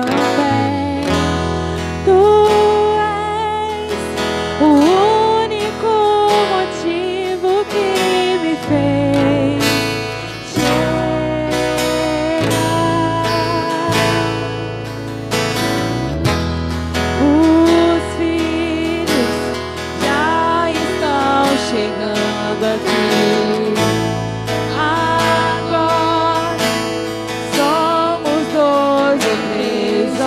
também. Tu és o único motivo que me fez chegar. Os filhos já estão chegando aqui. Agora somos 2 ou 3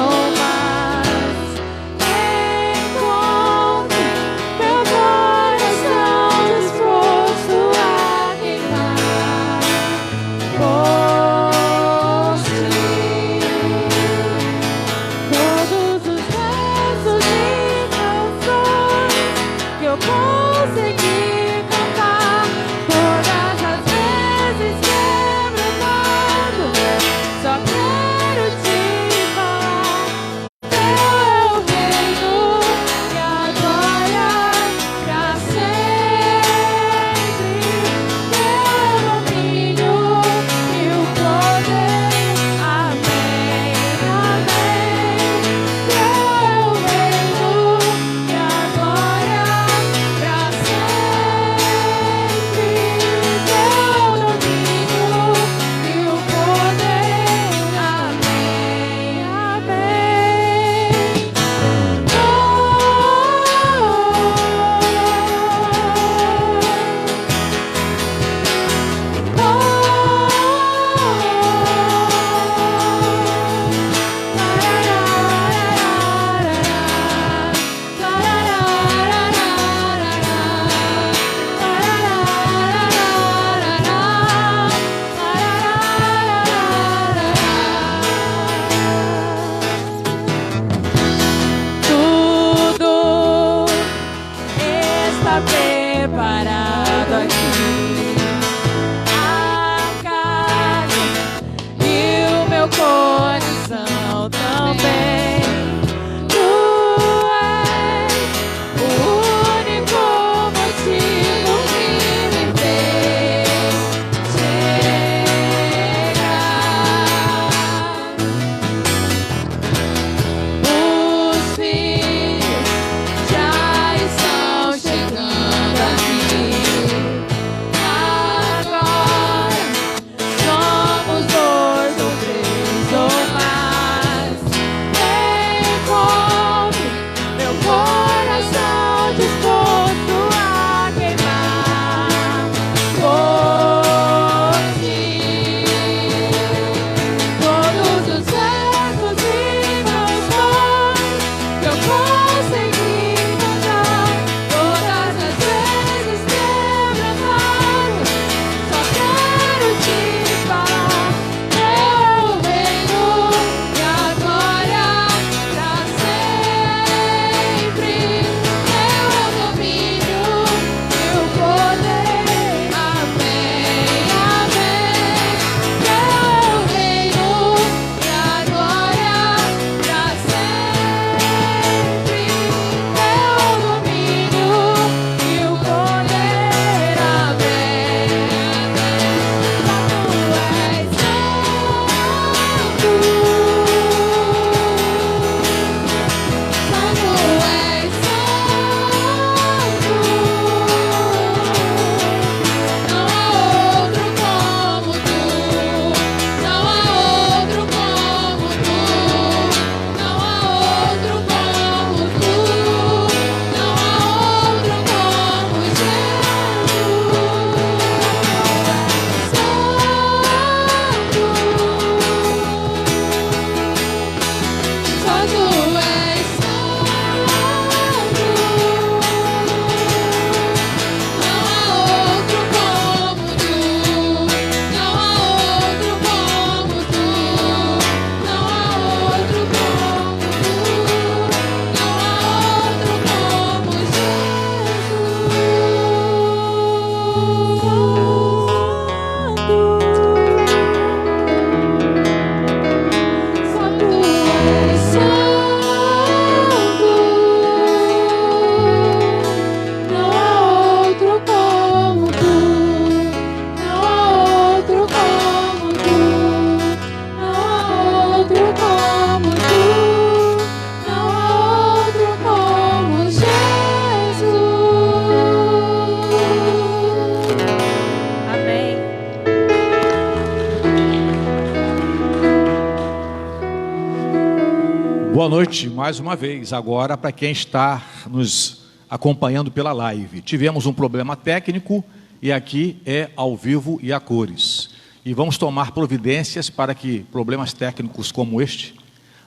Boa noite mais uma vez, agora para quem está nos acompanhando pela live. Tivemos um problema técnico e aqui é ao vivo e a cores. E vamos tomar providências para que problemas técnicos como este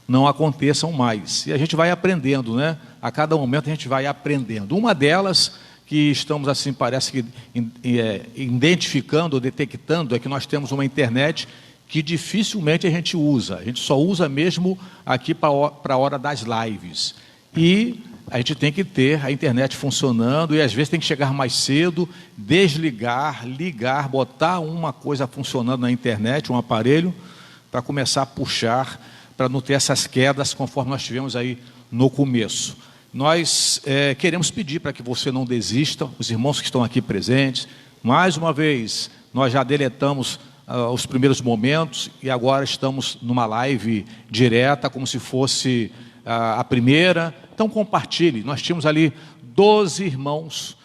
não aconteçam mais. E a gente vai aprendendo, né? A cada momento a gente vai aprendendo. Uma delas que estamos assim, parece que identificando, detectando, é que nós temos uma internet que dificilmente a gente usa. A gente só usa mesmo aqui para a hora das lives. E a gente tem que ter a internet funcionando e às vezes tem que chegar mais cedo, desligar, ligar, botar uma coisa funcionando na internet, um aparelho, para começar a puxar, para não ter essas quedas conforme nós tivemos aí no começo. Nós queremos pedir para que você não desista, os irmãos que estão aqui presentes. Mais uma vez, nós já deletamos os primeiros momentos e agora estamos numa live direta, como se fosse a primeira. Então compartilhe, nós tínhamos ali 12 irmãos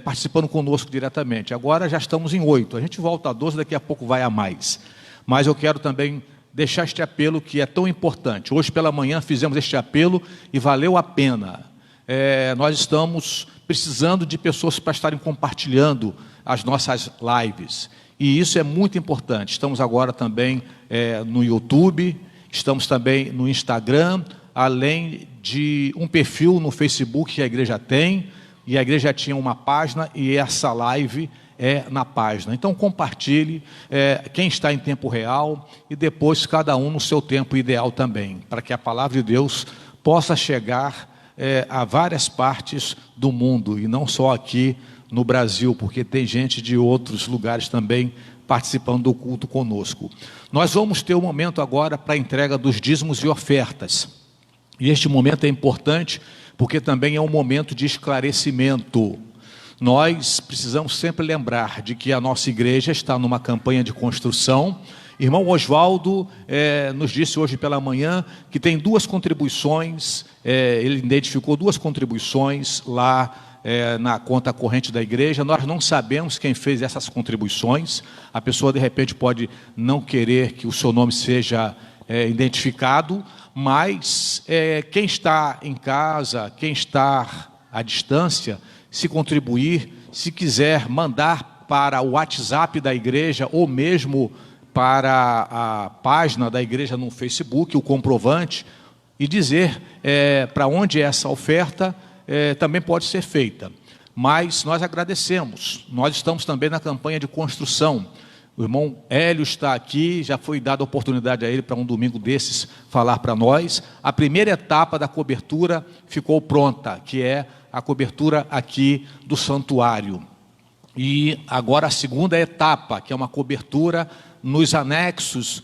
participando conosco diretamente, agora já estamos em 8, a gente volta a 12, daqui a pouco vai a mais. Mas eu quero também deixar este apelo que é tão importante. Hoje pela manhã fizemos este apelo e valeu a pena. Nós estamos precisando de pessoas para estarem compartilhando as nossas lives. E isso é muito importante. Estamos agora também no YouTube, estamos também no Instagram, além de um perfil no Facebook que a igreja tem, e a igreja tinha uma página, e essa live é na página. Então compartilhe, quem está em tempo real, e depois cada um no seu tempo ideal também, para que a palavra de Deus possa chegar a várias partes do mundo, e não só aqui no Brasil, porque tem gente de outros lugares também participando do culto conosco. Nós vamos ter um momento agora para a entrega dos dízimos e ofertas. E este momento é importante porque também é um momento de esclarecimento. Nós precisamos sempre lembrar de que a nossa igreja está numa campanha de construção. Irmão Oswaldo nos disse hoje pela manhã que tem 2 contribuições, ele identificou 2 contribuições lá na conta corrente da igreja. Nós não sabemos quem fez essas contribuições. A pessoa de repente pode não querer que o seu nome seja identificado, mas quem está em casa, quem está à distância, se contribuir, se quiser mandar para o WhatsApp da igreja ou mesmo para a página da igreja no Facebook, o comprovante, e dizer para onde essa oferta também pode ser feita. Mas nós agradecemos, nós estamos também na campanha de construção. O irmão Hélio está aqui, já foi dada a oportunidade a ele para um domingo desses falar para nós. A primeira etapa da cobertura ficou pronta, que é a cobertura aqui do santuário. E agora a segunda etapa, que é uma cobertura nos anexos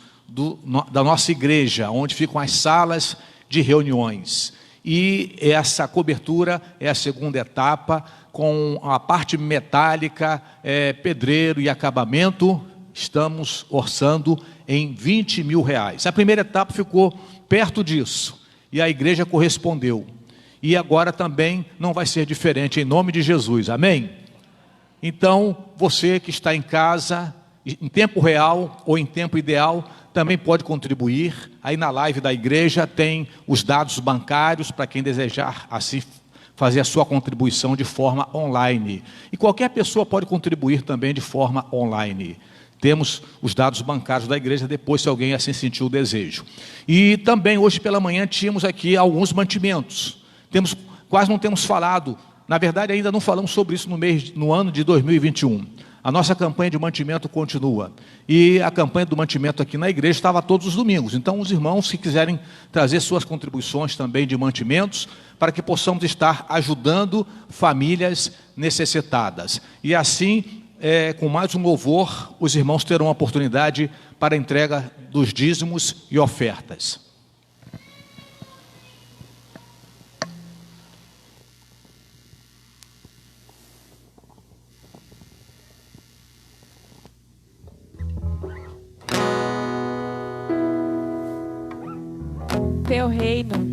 da nossa igreja, onde ficam as salas de reuniões. E essa cobertura é a segunda etapa, com a parte metálica, pedreiro e acabamento. Estamos orçando em R$20 mil. A primeira etapa ficou perto disso, e a igreja correspondeu. E agora também não vai ser diferente, em nome de Jesus, amém? Então, você que está em casa, em tempo real ou em tempo ideal, também pode contribuir. Aí na live da igreja tem os dados bancários para quem desejar assim fazer a sua contribuição de forma online. E qualquer pessoa pode contribuir também de forma online. Temos os dados bancários da igreja, depois se alguém assim sentiu o desejo. E também hoje pela manhã tínhamos aqui alguns mantimentos. Quase não temos falado, na verdade ainda não falamos sobre isso no ano de 2021. A nossa campanha de mantimento continua. E a campanha do mantimento aqui na igreja estava todos os domingos. Então os irmãos que quiserem trazer suas contribuições também de mantimentos, para que possamos estar ajudando famílias necessitadas. E assim, com mais um louvor, os irmãos terão a oportunidade para a entrega dos dízimos e ofertas. Teu reino.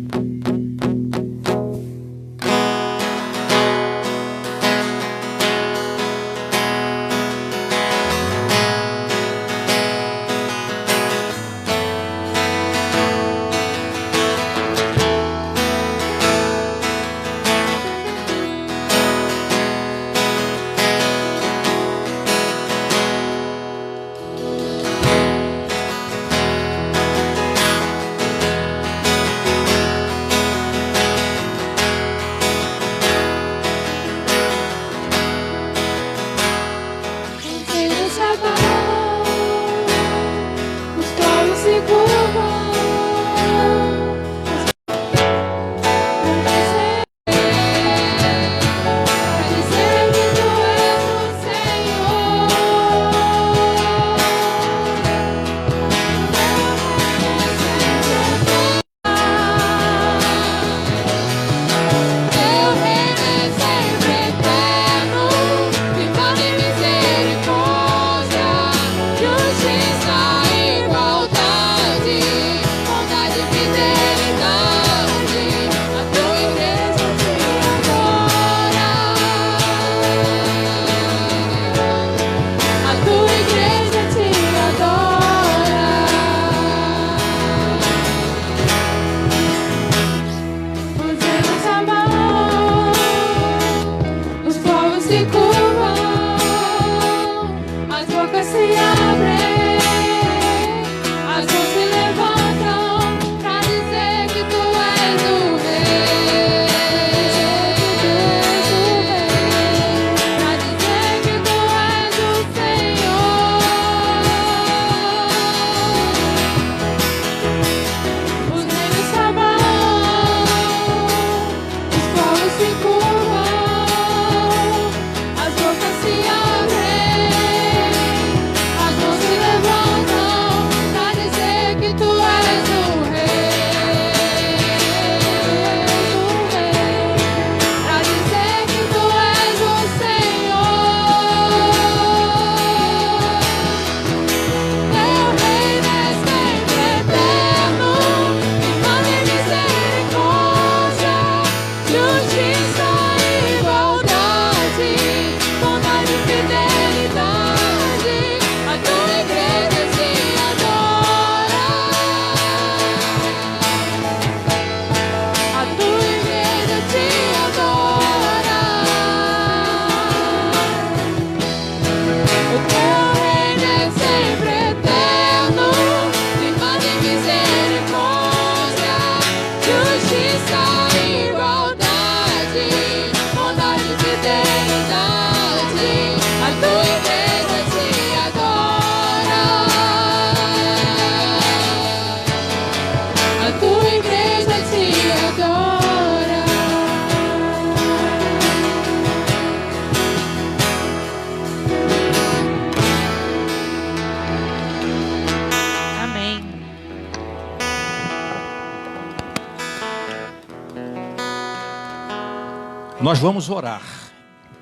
Nós vamos orar.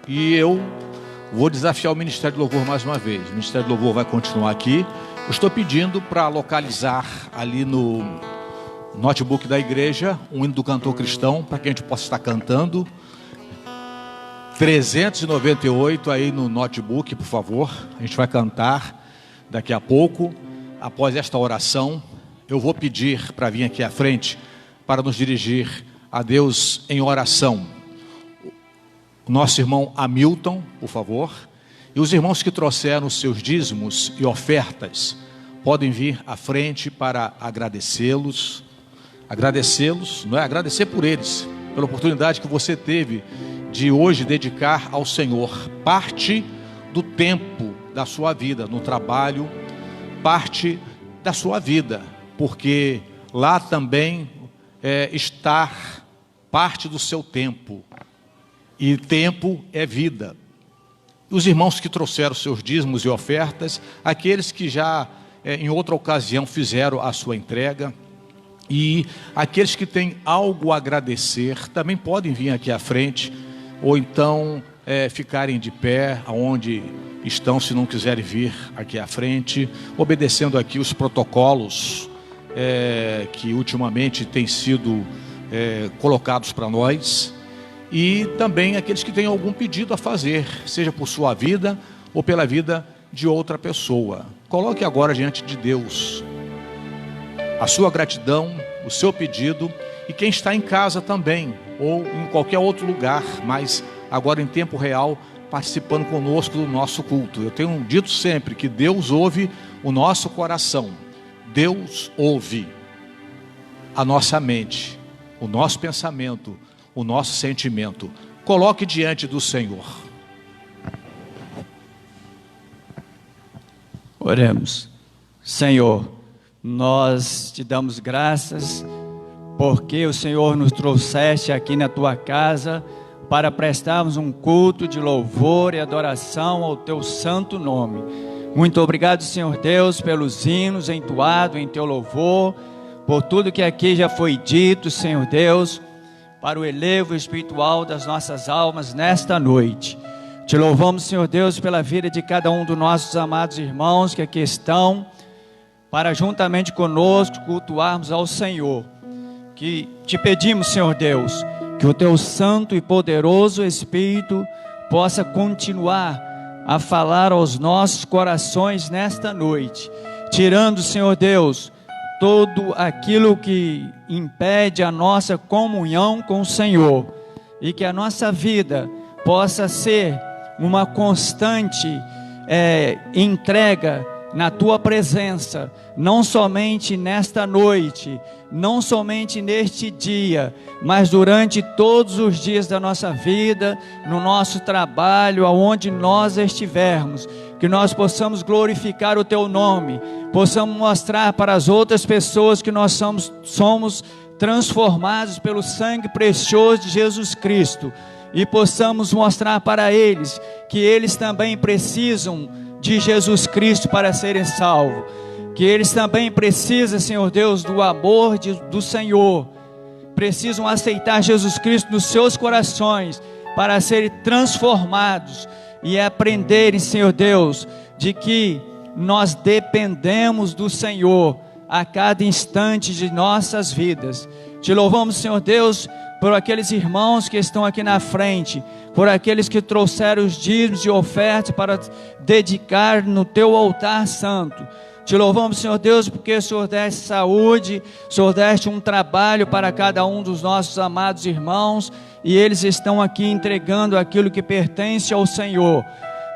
E eu vou desafiar o Ministério do Louvor mais uma vez. O Ministério do Louvor vai continuar aqui. Eu estou pedindo para localizar ali no notebook da igreja um hino do cantor cristão, para que a gente possa estar cantando. 398 aí no notebook, por favor. A gente vai cantar daqui a pouco. Após esta oração, eu vou pedir para vir aqui à frente para nos dirigir a Deus em oração. O nosso irmão Hamilton, por favor. E os irmãos que trouxeram os seus dízimos e ofertas podem vir à frente para agradecê-los. Agradecê-los, não é? Agradecer por eles, pela oportunidade que você teve de hoje dedicar ao Senhor parte do tempo da sua vida no trabalho, parte da sua vida, porque lá também está parte do seu tempo, e tempo é vida. Os irmãos que trouxeram seus dízimos e ofertas, aqueles que já em outra ocasião fizeram a sua entrega, e aqueles que têm algo a agradecer, também podem vir aqui à frente, ou então ficarem de pé aonde estão, se não quiserem vir aqui à frente, obedecendo aqui os protocolos que ultimamente têm sido colocados para nós. E também aqueles que têm algum pedido a fazer, seja por sua vida ou pela vida de outra pessoa. Coloque agora diante de Deus a sua gratidão, o seu pedido, e quem está em casa também, ou em qualquer outro lugar, mas agora em tempo real, participando conosco do nosso culto. Eu tenho dito sempre que Deus ouve o nosso coração, Deus ouve a nossa mente, o nosso pensamento, o nosso sentimento. Coloque diante do Senhor. Oremos. Senhor, nós te damos graças porque o Senhor nos trouxeste aqui na tua casa para prestarmos um culto de louvor e adoração ao teu santo nome. Muito obrigado, Senhor Deus, pelos hinos entoados em teu louvor, por tudo que aqui já foi dito, Senhor Deus, para o elevo espiritual das nossas almas nesta noite. Te louvamos, Senhor Deus, pela vida de cada um dos nossos amados irmãos que aqui estão, para juntamente conosco cultuarmos ao Senhor. Que te pedimos, Senhor Deus, que o teu santo e poderoso Espírito possa continuar a falar aos nossos corações nesta noite, tirando, Senhor Deus, todo aquilo que impede a nossa comunhão com o Senhor, e que a nossa vida possa ser uma constante entrega na tua presença, não somente nesta noite, não somente neste dia, mas durante todos os dias da nossa vida, no nosso trabalho, aonde nós estivermos, que nós possamos glorificar o teu nome, possamos mostrar para as outras pessoas que nós somos transformados pelo sangue precioso de Jesus Cristo, e possamos mostrar para eles que eles também precisam de Jesus Cristo para serem salvos, que eles também precisam, Senhor Deus, do amor do Senhor, precisam aceitar Jesus Cristo nos seus corações para serem transformados e aprenderem, Senhor Deus, de que nós dependemos do Senhor a cada instante de nossas vidas. Te louvamos, Senhor Deus, por aqueles irmãos que estão aqui na frente, por aqueles que trouxeram os dízimos e ofertas para dedicar no teu altar santo. Te louvamos, Senhor Deus, porque o Senhor deste saúde, o Senhor deste um trabalho para cada um dos nossos amados irmãos, e eles estão aqui entregando aquilo que pertence ao Senhor.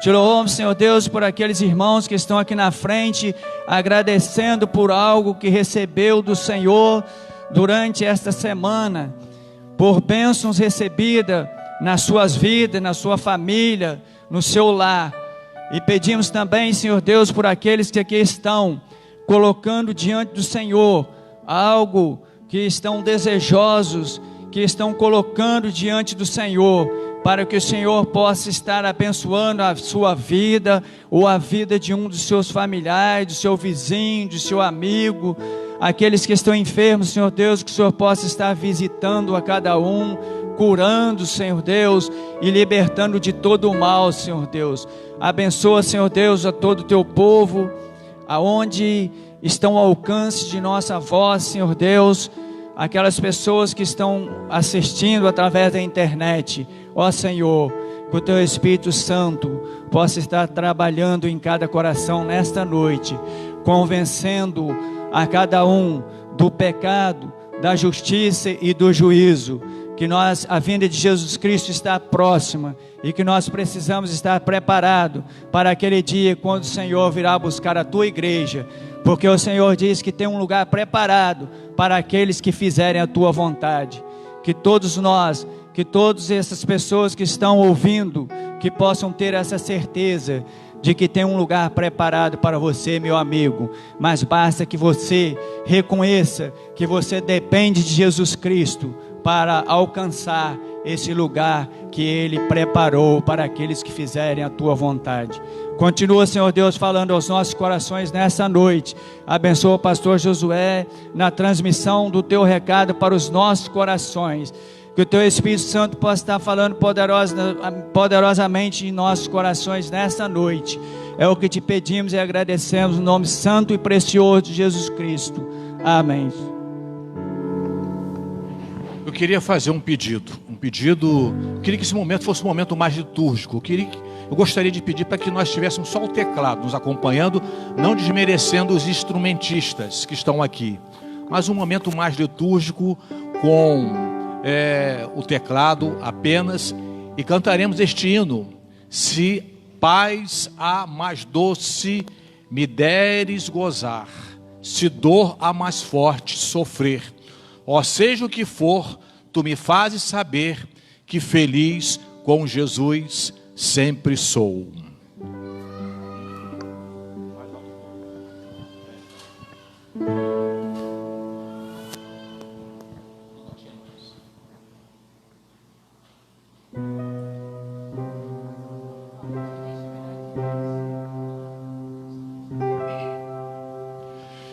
Te louvamos, Senhor Deus, por aqueles irmãos que estão aqui na frente, agradecendo por algo que recebeu do Senhor durante esta semana, por bênçãos recebidas nas suas vidas, na sua família, no seu lar. E pedimos também, Senhor Deus, por aqueles que aqui estão colocando diante do Senhor algo que estão desejosos, que estão colocando diante do Senhor, para que o Senhor possa estar abençoando a sua vida, ou a vida de um dos seus familiares, do seu vizinho, do seu amigo, aqueles que estão enfermos, Senhor Deus, que o Senhor possa estar visitando a cada um, curando, Senhor Deus, e libertando de todo o mal, Senhor Deus. Abençoa, Senhor Deus, a todo o teu povo, aonde estão ao alcance de nossa voz, Senhor Deus, aquelas pessoas que estão assistindo através da internet. Ó Senhor, que o teu Espírito Santo possa estar trabalhando em cada coração nesta noite, convencendo a cada um do pecado, da justiça e do juízo, que a vinda de Jesus Cristo está próxima e que nós precisamos estar preparados para aquele dia quando o Senhor virá buscar a tua igreja, porque o Senhor diz que tem um lugar preparado para aqueles que fizerem a tua vontade. Que todos nós, que todas essas pessoas que estão ouvindo, que possam ter essa certeza de que tem um lugar preparado para você, meu amigo. Mas basta que você reconheça que você depende de Jesus Cristo para alcançar esse lugar que Ele preparou para aqueles que fizerem a tua vontade. Continua, Senhor Deus, falando aos nossos corações nessa noite. Abençoa o pastor Josué na transmissão do teu recado para os nossos corações. Que o teu Espírito Santo possa estar falando poderosamente em nossos corações nesta noite. É o que te pedimos e agradecemos no nome santo e precioso de Jesus Cristo. Amém. Eu queria fazer um pedido. Eu queria que esse momento fosse um momento mais litúrgico. Eu gostaria de pedir para que nós tivéssemos só o teclado nos acompanhando, não desmerecendo os instrumentistas que estão aqui, mas um momento mais litúrgico com o teclado apenas, e cantaremos este hino: se paz a mais doce me deres gozar, se dor a mais forte sofrer, ó seja o que for, tu me fazes saber que feliz com Jesus sempre sou.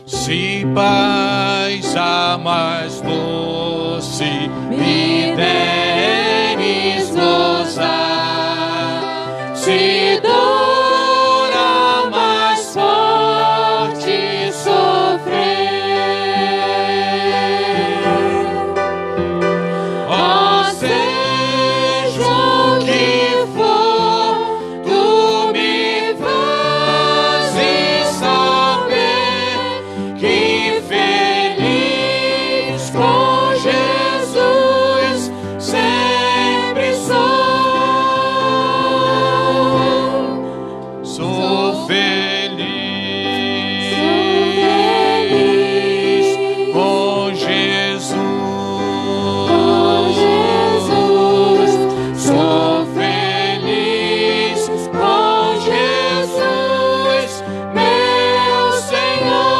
Se paz a mais doce me deres gozar, se dor a mais forte sofrer, ó seja o que for, tu me fazes saber que feliz com Jesus sempre sou. Sou feliz com Jesus. Sou feliz com Jesus, meu Senhor.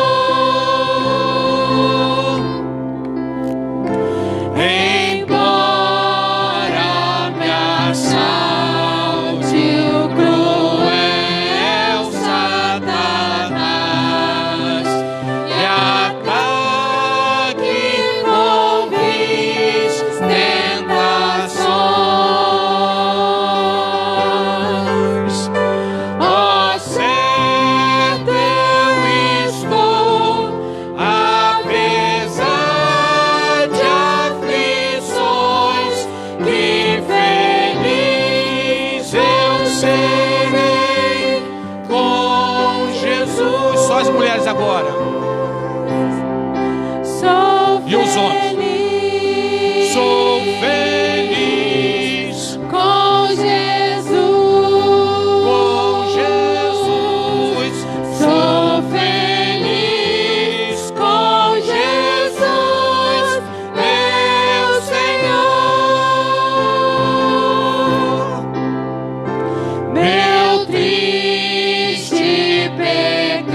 Embora me assalte o cruel Satanás e ataque com vis tentações, ó certo eu estou, apesar de aflições, que feliz eu serei com Jesus. Só as mulheres agora. Sou E os homens? feliz. Sou feliz Com Jesus. com Jesus. Sou feliz com Jesus, meu Senhor. Meu triste pecado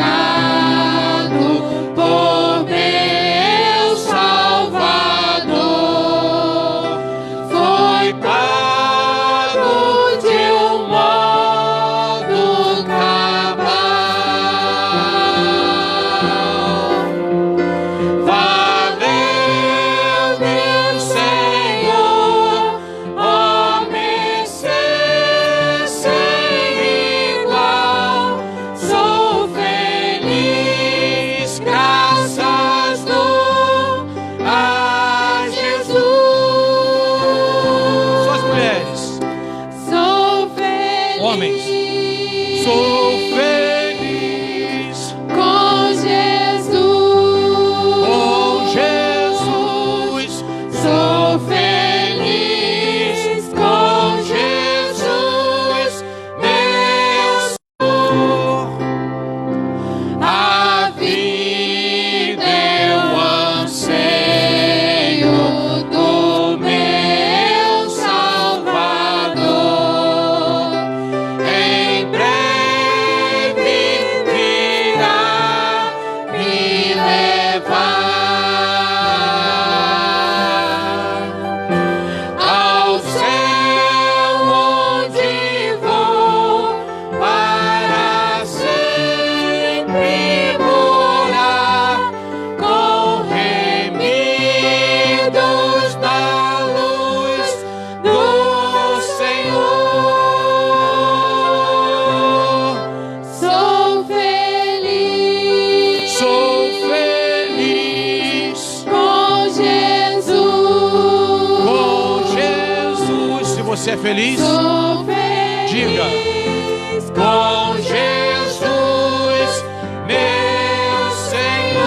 por meu Salvador Você é feliz? Sou feliz Diga. com Jesus, meu Senhor.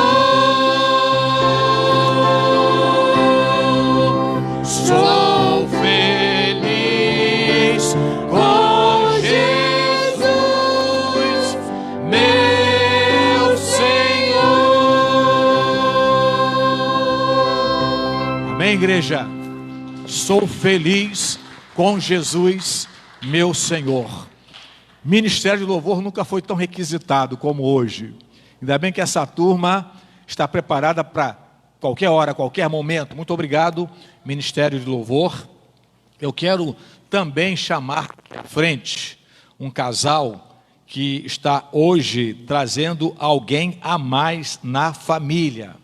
Sou feliz com Jesus, meu Senhor. Amém, igreja? Sou feliz com Jesus, meu Senhor. Ministério de Louvor nunca foi tão requisitado como hoje. Ainda bem que essa turma está preparada para qualquer hora, qualquer momento. Muito obrigado, Ministério de Louvor. Eu quero também chamar à frente um casal que está hoje trazendo alguém a mais na família.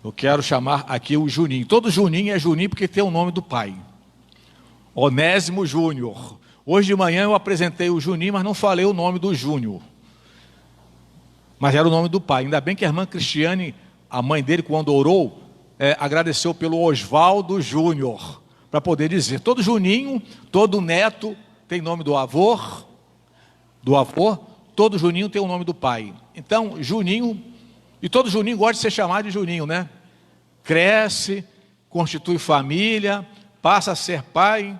Eu quero chamar aqui o Juninho. Todo Juninho é Juninho porque tem o nome do pai. Onésimo Júnior. Hoje de manhã eu apresentei o Juninho, mas não falei o nome do Júnior. Mas era o nome do pai. Ainda bem que a irmã Cristiane, a mãe dele, quando orou, agradeceu pelo Oswaldo Júnior, para poder dizer. Todo Juninho, todo neto tem nome do avô, todo Juninho tem o nome do pai. Então, Juninho, e todo Juninho gosta de ser chamado de Juninho, né? Cresce, constitui família, passa a ser pai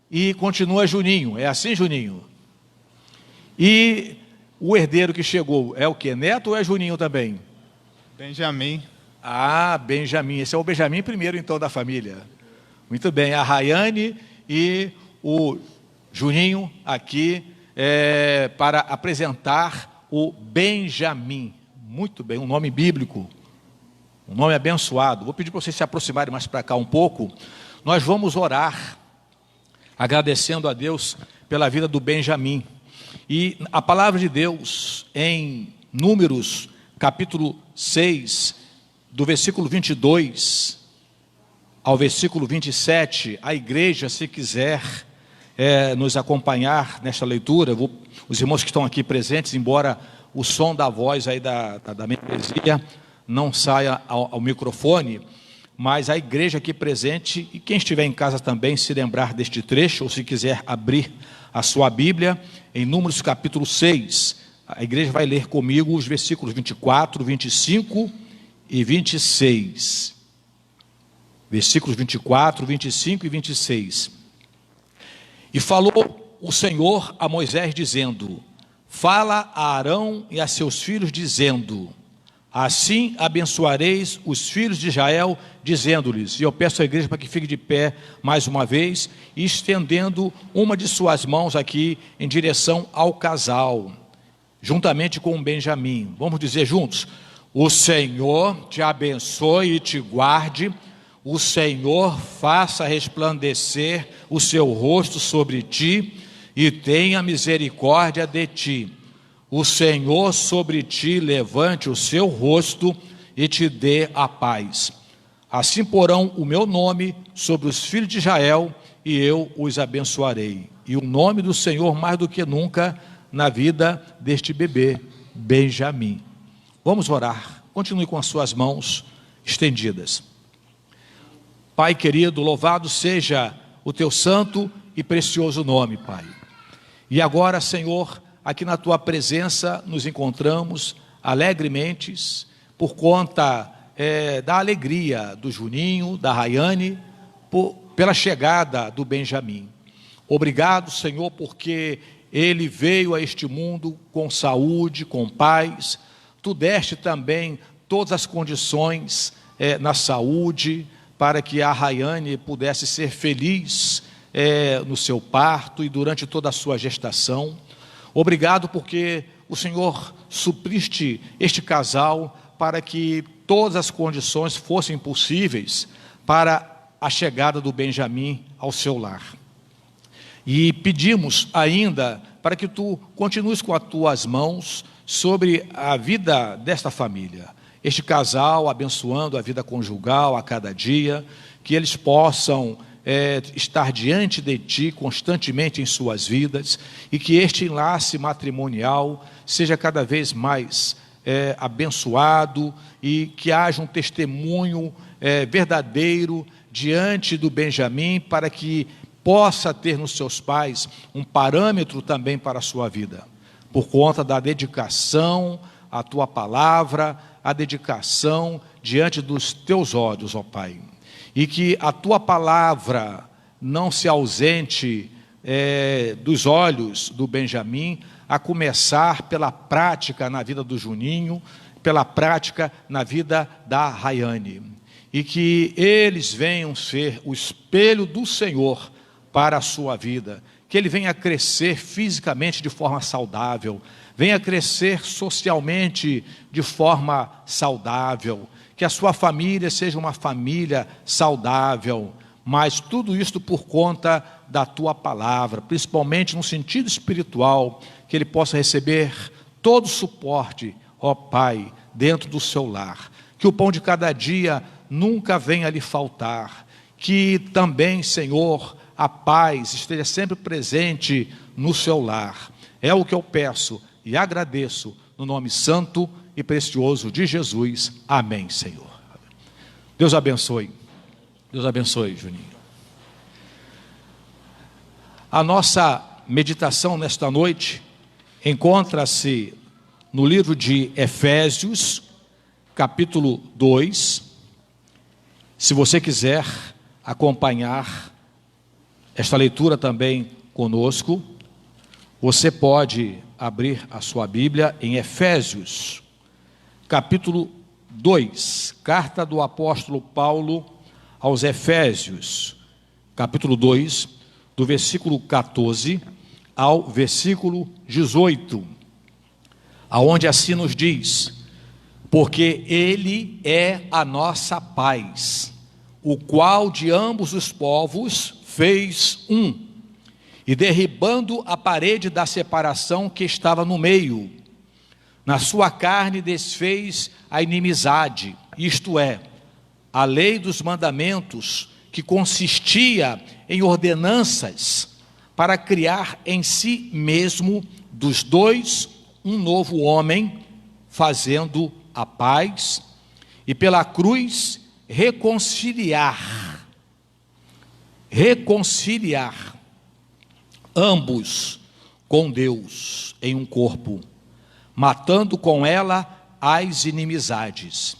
e continua Juninho. É assim, Juninho? E o herdeiro que chegou é o quê? Neto ou é Juninho também? Benjamin. Ah, Benjamin. Esse é o Benjamin primeiro, então, da família. Muito bem. A Rayane e o Juninho aqui para apresentar o Benjamin. Muito bem, um nome bíblico. Um nome abençoado. Vou pedir para vocês se aproximarem mais para cá um pouco. Nós vamos orar, agradecendo a Deus pela vida do Benjamin. E a palavra de Deus em Números, capítulo 6, do versículo 22 ao versículo 27, a igreja, se quiser nos acompanhar nesta leitura, os irmãos que estão aqui presentes, embora o som da voz aí da membresia não saia ao microfone, mas a igreja aqui presente, e quem estiver em casa também, se lembrar deste trecho, ou se quiser abrir a sua Bíblia, em Números capítulo 6, a igreja vai ler comigo os versículos 24, 25 e 26. Versículos 24, 25 e 26. E falou o Senhor a Moisés, dizendo: fala a Arão e a seus filhos, dizendo: assim abençoareis os filhos de Israel, dizendo-lhes, e eu peço à igreja para que fique de pé mais uma vez, e estendendo uma de suas mãos aqui em direção ao casal, juntamente com Benjamim. Vamos dizer juntos: o Senhor te abençoe e te guarde, o Senhor faça resplandecer o seu rosto sobre ti e tenha misericórdia de ti. O Senhor sobre ti levante o seu rosto e te dê a paz. Assim porão o meu nome sobre os filhos de Israel e eu os abençoarei. E o nome do Senhor mais do que nunca na vida deste bebê, Benjamim. Vamos orar. Continue com as suas mãos estendidas. Pai querido, louvado seja o teu santo e precioso nome, Pai. E agora, Senhor, aqui na tua presença nos encontramos alegremente por conta da alegria do Juninho, da Rayane, pela chegada do Benjamim. Obrigado, Senhor, porque ele veio a este mundo com saúde, com paz. Tu deste também todas as condições na saúde para que a Rayane pudesse ser feliz no seu parto e durante toda a sua gestação. Obrigado porque o Senhor supriste este casal para que todas as condições fossem possíveis para a chegada do Benjamim ao seu lar. E pedimos ainda para que tu continues com as tuas mãos sobre a vida desta família. Este casal abençoando a vida conjugal a cada dia, que eles possam estar diante de ti constantemente em suas vidas e que este enlace matrimonial seja cada vez mais abençoado e que haja um testemunho verdadeiro diante do Benjamim para que possa ter nos seus pais um parâmetro também para a sua vida, por conta da dedicação à tua palavra, a dedicação diante dos teus olhos, ó Pai. E que a tua palavra não se ausente dos olhos do Benjamim, a começar pela prática na vida do Juninho, pela prática na vida da Rayane. E que eles venham ser o espelho do Senhor para a sua vida. Que ele venha crescer fisicamente de forma saudável, venha crescer socialmente de forma saudável, que a sua família seja uma família saudável, mas tudo isso por conta da tua palavra, principalmente no sentido espiritual, que ele possa receber todo o suporte, ó Pai, dentro do seu lar, que o pão de cada dia nunca venha lhe faltar, que também, Senhor, a paz esteja sempre presente no seu lar. É o que eu peço e agradeço no nome santo e precioso de Jesus. Amém, Senhor. Deus abençoe. Deus abençoe, Juninho. A nossa meditação nesta noite encontra-se no livro de Efésios, capítulo 2. Se você quiser acompanhar esta leitura também conosco, você pode abrir a sua Bíblia em Efésios, capítulo 2, carta do apóstolo Paulo aos Efésios, capítulo 2, do versículo 14 ao versículo 18, aonde assim nos diz: porque ele é a nossa paz, o qual de ambos os povos fez um, e derribando a parede da separação que estava no meio, na sua carne desfez a inimizade, isto é, a lei dos mandamentos, que consistia em ordenanças, para criar em si mesmo dos dois um novo homem, fazendo a paz, e pela cruz reconciliar ambos com Deus em um corpo, matando com ela as inimizades.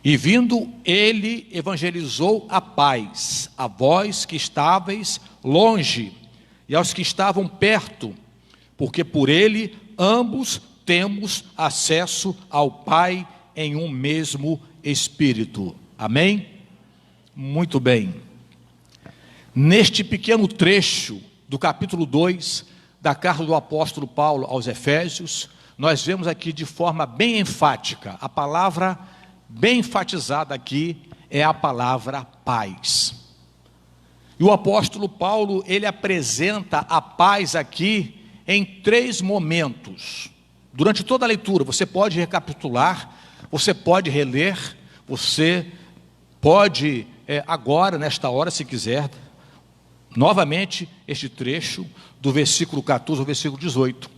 E vindo ele, evangelizou a paz a vós que estáveis longe e aos que estavam perto, porque por ele ambos temos acesso ao Pai em um mesmo Espírito. Amém? Muito bem. Neste pequeno trecho do capítulo 2 da carta do apóstolo Paulo aos Efésios, nós vemos aqui de forma bem enfática, a palavra bem enfatizada aqui é a palavra paz. E o apóstolo Paulo, ele apresenta a paz aqui em 3 momentos. Durante toda a leitura, você pode recapitular, você pode reler, você pode agora, nesta hora, se quiser, novamente este trecho do versículo 14 ao versículo 18.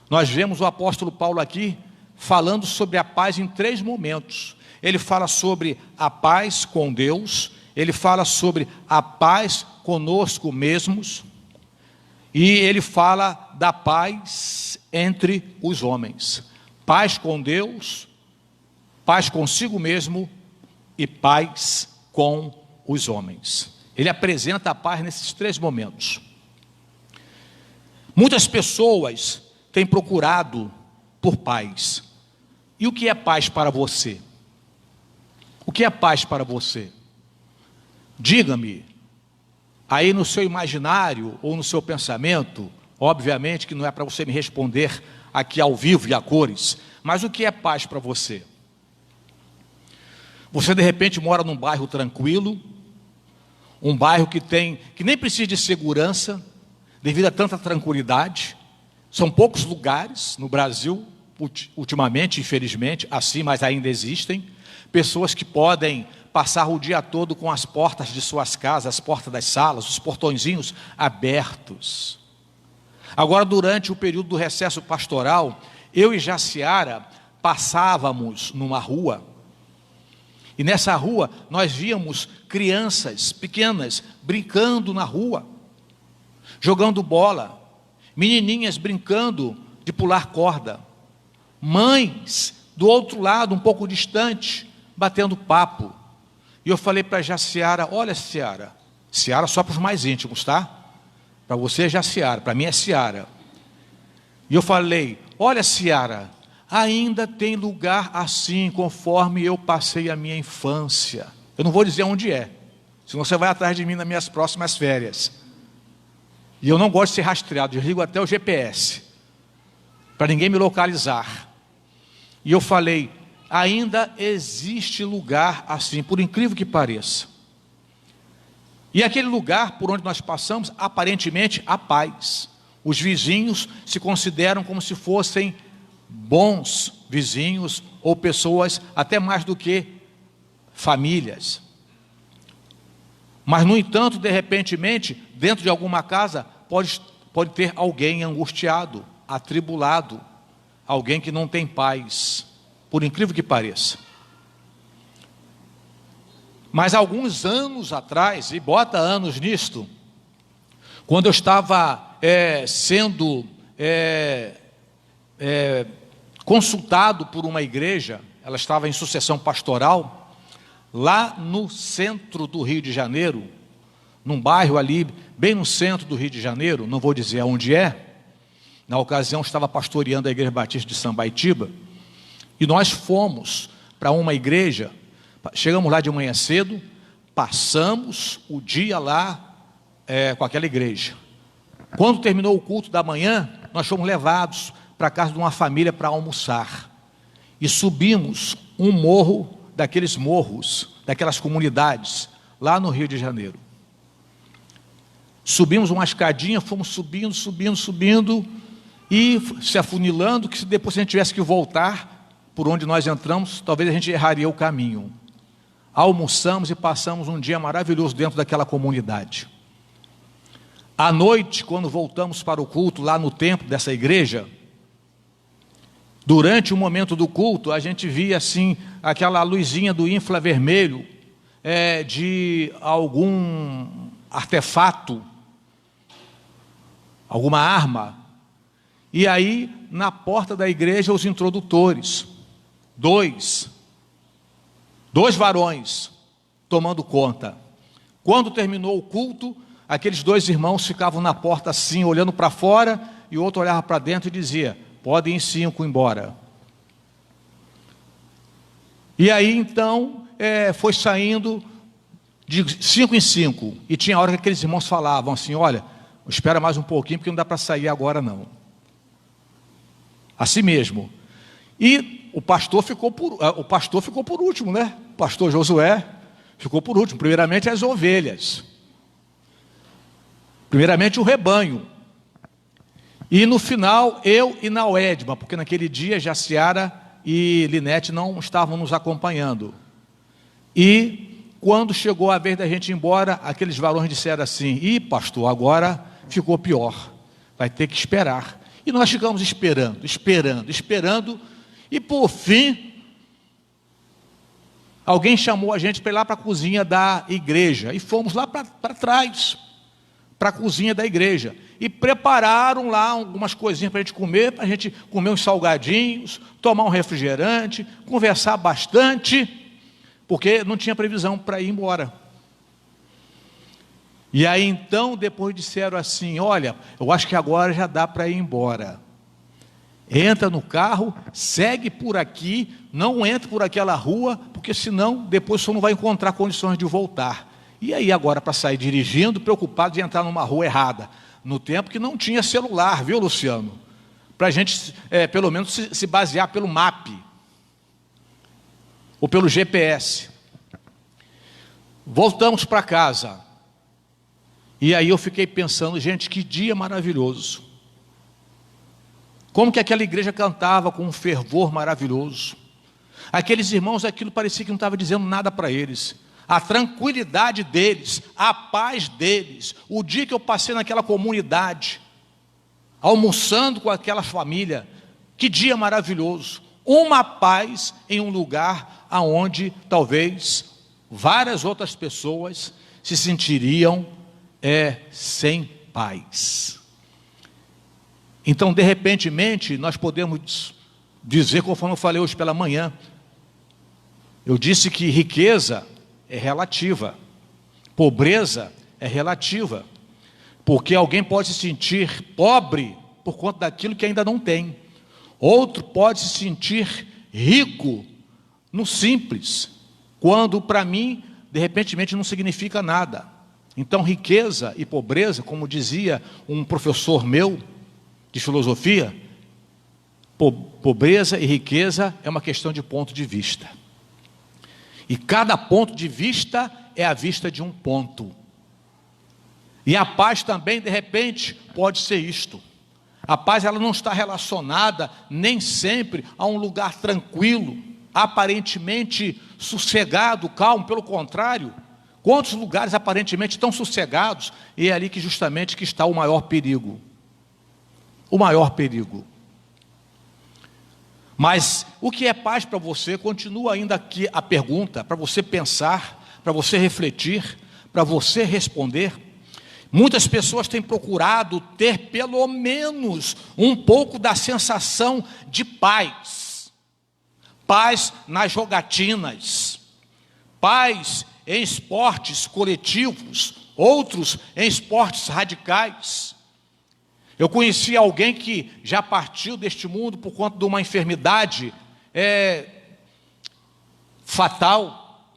Nós vemos o apóstolo Paulo aqui falando sobre a paz em 3 momentos. Ele fala sobre a paz com Deus, ele fala sobre a paz conosco mesmos, e ele fala da paz entre os homens. Paz com Deus, paz consigo mesmo e paz com os homens. Ele apresenta a paz nesses 3 momentos. Muitas pessoas têm procurado por paz. E o que é paz para você? O que é paz para você? Diga-me, aí no seu imaginário ou no seu pensamento, obviamente que não é para você me responder aqui ao vivo e a cores, mas o que é paz para você? Você de repente mora num bairro tranquilo, um bairro que nem precisa de segurança, devido a tanta tranquilidade. São poucos lugares no Brasil, ultimamente, infelizmente, assim, mas ainda existem, pessoas que podem passar o dia todo com as portas de suas casas, as portas das salas, os portõezinhos abertos. Agora, durante o período do recesso pastoral, eu e Jaciara passávamos numa rua, e nessa rua nós víamos crianças pequenas brincando na rua, jogando bola, menininhas brincando de pular corda, mães do outro lado, um pouco distante, batendo papo. E eu falei para a Jaciara: olha, Ciara, Ciara só para os mais íntimos, tá? Para você é Jaciara, para mim é Ciara. E eu falei: olha, Ciara, ainda tem lugar assim, conforme eu passei a minha infância. Eu não vou dizer onde é, senão você vai atrás de mim nas minhas próximas férias. E eu não gosto de ser rastreado, eu ligo até o GPS, para ninguém me localizar. E eu falei: ainda existe lugar assim, por incrível que pareça. E aquele lugar por onde nós passamos, aparentemente há paz. Os vizinhos se consideram como se fossem bons vizinhos, ou pessoas até mais do que famílias. Mas, no entanto, de repentemente, dentro de alguma casa, pode ter alguém angustiado, atribulado, alguém que não tem paz, por incrível que pareça. Mas alguns anos atrás, e bota anos nisto, quando eu estava sendo consultado por uma igreja, ela estava em sucessão pastoral, lá no centro do Rio de Janeiro, num bairro ali, bem no centro do Rio de Janeiro, não vou dizer onde é. Na ocasião estava pastoreando a Igreja Batista de Sambaitiba, e nós fomos para uma igreja, chegamos lá de manhã cedo, passamos o dia lá com aquela igreja. Quando terminou o culto da manhã, nós fomos levados para a casa de uma família para almoçar. E subimos um morro, daqueles morros, daquelas comunidades, lá no Rio de Janeiro. Subimos uma escadinha, fomos subindo, e se afunilando, que se depois a gente tivesse que voltar por onde nós entramos, talvez a gente erraria o caminho. Almoçamos e passamos um dia maravilhoso dentro daquela comunidade. À noite, quando voltamos para o culto, lá no templo dessa igreja, durante o momento do culto, a gente via assim, aquela luzinha do infravermelho, de algum artefato, alguma arma. E aí, na porta da igreja, os introdutores, dois varões, tomando conta. Quando terminou o culto, aqueles dois irmãos ficavam na porta assim, olhando para fora, e o outro olhava para dentro e dizia: podem ir 5 embora. E aí então, foi saindo de 5 em 5, e tinha hora que aqueles irmãos falavam assim: olha, espera mais um pouquinho, porque não dá para sair agora não. Assim mesmo. E o pastor ficou por último, né? O pastor Josué ficou por último. Primeiramente as ovelhas, primeiramente o rebanho, e no final eu e Nauedma, porque naquele dia Jaciara e Linete não estavam nos acompanhando. E quando chegou a vez da gente ir embora, aqueles varões disseram assim: ih, pastor, agora ficou pior, vai ter que esperar. E nós ficamos esperando, e por fim, alguém chamou a gente para ir lá para a cozinha da igreja, e fomos lá para trás, para a cozinha da igreja, e prepararam lá algumas coisinhas para a gente comer uns salgadinhos, tomar um refrigerante, conversar bastante, porque não tinha previsão para ir embora. E aí então, depois disseram assim: olha, eu acho que agora já dá para ir embora. Entra no carro, segue por aqui, não entre por aquela rua, porque senão depois você não vai encontrar condições de voltar. E aí agora para sair dirigindo, preocupado de entrar numa rua errada, no tempo que não tinha celular, viu, Luciano? Para a gente pelo menos se basear pelo MAP, ou pelo GPS. Voltamos para casa. E aí eu fiquei pensando: gente, que dia maravilhoso. Como que aquela igreja cantava com um fervor maravilhoso. Aqueles irmãos, aquilo parecia que não estava dizendo nada para eles. A tranquilidade deles, a paz deles. O dia que eu passei naquela comunidade, almoçando com aquela família, que dia maravilhoso. Uma paz em um lugar onde talvez várias outras pessoas se sentiriam sem paz. Então, de repentemente, nós podemos dizer, conforme eu falei hoje pela manhã, eu disse que riqueza é relativa, pobreza é relativa, porque alguém pode se sentir pobre por conta daquilo que ainda não tem, outro pode se sentir rico no simples, quando para mim, de repentemente, não significa nada. Então, riqueza e pobreza, como dizia um professor meu de filosofia, pobreza e riqueza é uma questão de ponto de vista. E cada ponto de vista é a vista de um ponto. E a paz também, de repente, pode ser isto. A paz, ela não está relacionada nem sempre a um lugar tranquilo, aparentemente sossegado, calmo. Pelo contrário, quantos lugares aparentemente tão sossegados, e é ali que justamente que está o maior perigo. O maior perigo. Mas o que é paz para você? Continua ainda aqui a pergunta, para você pensar, para você refletir, para você responder. Muitas pessoas têm procurado ter pelo menos um pouco da sensação de paz. Paz nas jogatinas, paz em esportes coletivos, outros em esportes radicais. Eu conheci alguém que já partiu deste mundo por conta de uma enfermidade fatal.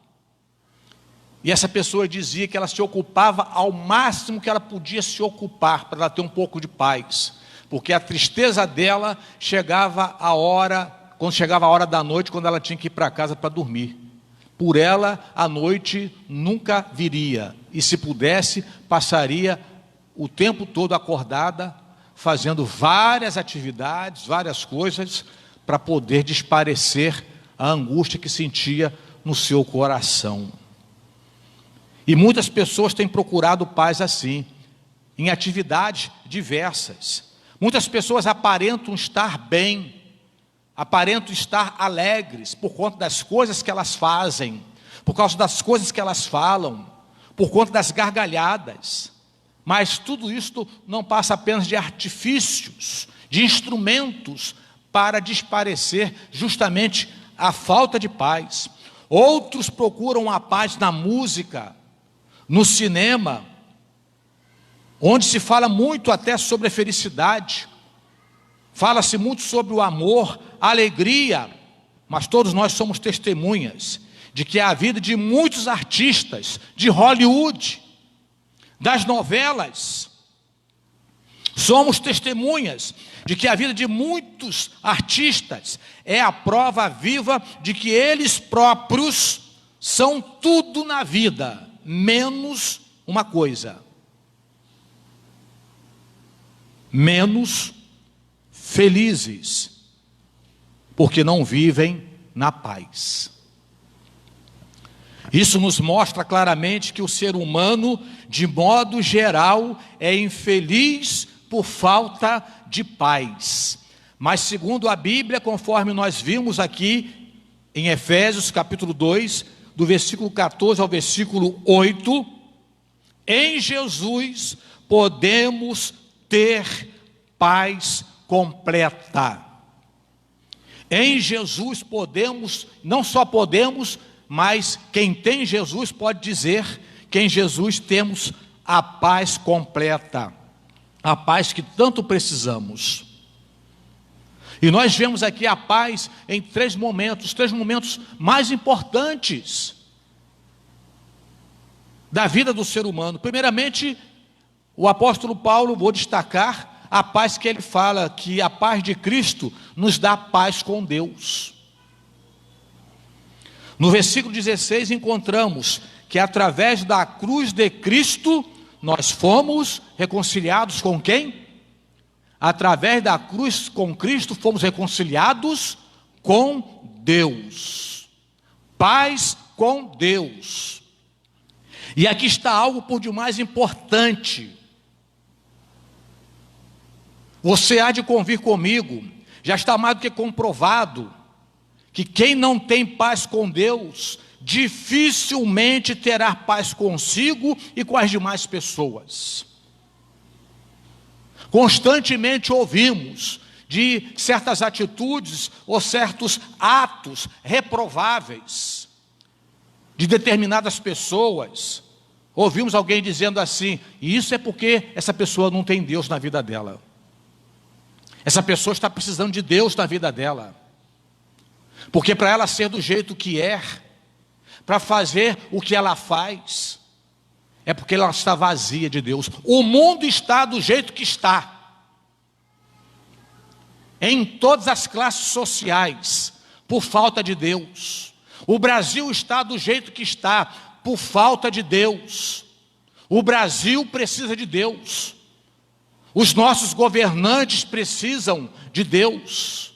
E essa pessoa dizia que ela se ocupava ao máximo que ela podia se ocupar, para ela ter um pouco de paz. Porque a tristeza dela chegava a hora, quando chegava a hora da noite, quando ela tinha que ir para casa para dormir. Por ela, a noite nunca viria. E se pudesse, passaria o tempo todo acordada, fazendo várias atividades, várias coisas, para poder desaparecer a angústia que sentia no seu coração. E muitas pessoas têm procurado paz assim, em atividades diversas. Muitas pessoas aparentam estar bem, aparentam estar alegres, por conta das coisas que elas fazem, por causa das coisas que elas falam, por conta das gargalhadas. Mas tudo isto não passa apenas de artifícios, de instrumentos para desaparecer justamente a falta de paz. Outros procuram a paz na música, no cinema, onde se fala muito até sobre a felicidade, fala-se muito sobre o amor, a alegria, mas todos nós somos testemunhas de que a vida de muitos artistas de Hollywood, das novelas, somos testemunhas de que a vida de muitos artistas é a prova viva de que eles próprios são tudo na vida, menos uma coisa: menos felizes, porque não vivem na paz. Isso nos mostra claramente que o ser humano, de modo geral, é infeliz por falta de paz. Mas segundo a Bíblia, conforme nós vimos aqui em Efésios capítulo 2, do versículo 14 ao versículo 8, em Jesus podemos ter paz completa. Em Jesus podemos, não só podemos, mas quem tem Jesus pode dizer que em Jesus temos a paz completa, a paz que tanto precisamos. E nós vemos aqui a paz em três momentos mais importantes da vida do ser humano. Primeiramente, o apóstolo Paulo, vou destacar a paz que ele fala, que a paz de Cristo nos dá paz com Deus. No versículo 16 encontramos que através da cruz de Cristo nós fomos reconciliados com quem? Através da cruz com Cristo fomos reconciliados com Deus. Paz com Deus. E aqui está algo por demais importante. Você há de convir comigo, já está mais do que comprovado, que quem não tem paz com Deus, dificilmente terá paz consigo e com as demais pessoas. Constantemente ouvimos de certas atitudes ou certos atos reprováveis de determinadas pessoas. Ouvimos alguém dizendo assim: e isso é porque essa pessoa não tem Deus na vida dela. Essa pessoa está precisando de Deus na vida dela. Porque para ela ser do jeito que é, para fazer o que ela faz, é porque ela está vazia de Deus. O mundo está do jeito que está. Em todas as classes sociais, por falta de Deus. O Brasil está do jeito que está, por falta de Deus. O Brasil precisa de Deus. Os nossos governantes precisam de Deus.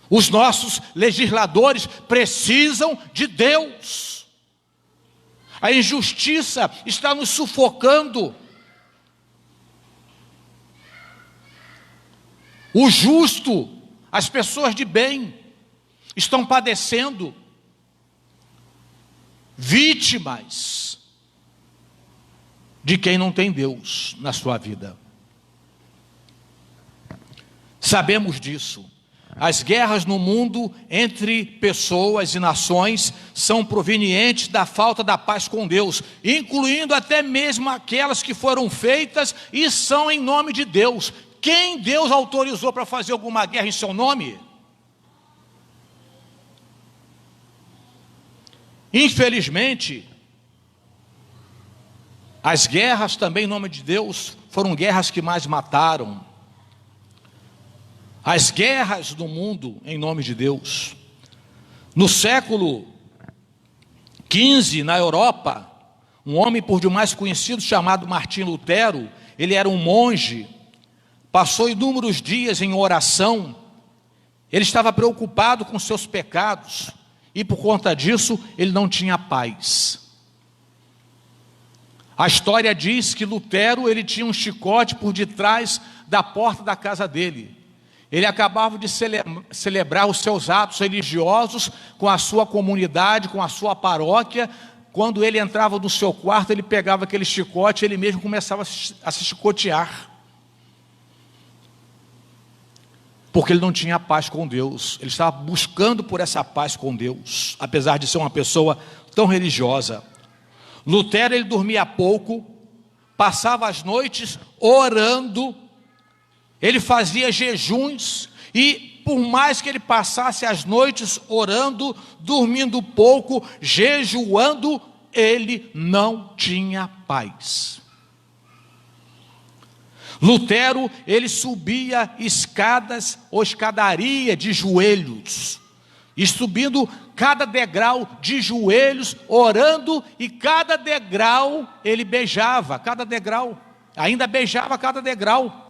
Os nossos legisladores precisam de Deus. A injustiça está nos sufocando. O justo, as pessoas de bem, estão padecendo, vítimas de quem não tem Deus na sua vida. Sabemos disso. As guerras no mundo entre pessoas e nações são provenientes da falta da paz com Deus, incluindo até mesmo aquelas que foram feitas e são em nome de Deus. Quem Deus autorizou para fazer alguma guerra em seu nome? Infelizmente, as guerras também em nome de Deus foram guerras que mais mataram. As guerras do mundo em nome de Deus. No século XV, na Europa, um homem por demais conhecido chamado Martinho Lutero, ele era um monge, passou inúmeros dias em oração. Ele estava preocupado com seus pecados e por conta disso ele não tinha paz. A história diz que Lutero, ele tinha um chicote por detrás da porta da casa dele. Ele acabava de celebrar os seus atos religiosos com a sua comunidade, com a sua paróquia. Quando ele entrava no seu quarto, ele pegava aquele chicote, ele mesmo começava a se chicotear. Porque ele não tinha paz com Deus. Ele estava buscando por essa paz com Deus, apesar de ser uma pessoa tão religiosa. Lutero, ele dormia pouco, passava as noites orando. Ele fazia jejuns e por mais que ele passasse as noites orando, dormindo pouco, jejuando, ele não tinha paz. Lutero, ele subia escadas ou escadaria de joelhos, e subindo cada degrau de joelhos, orando, e cada degrau ele beijava, cada degrau, ainda beijava cada degrau.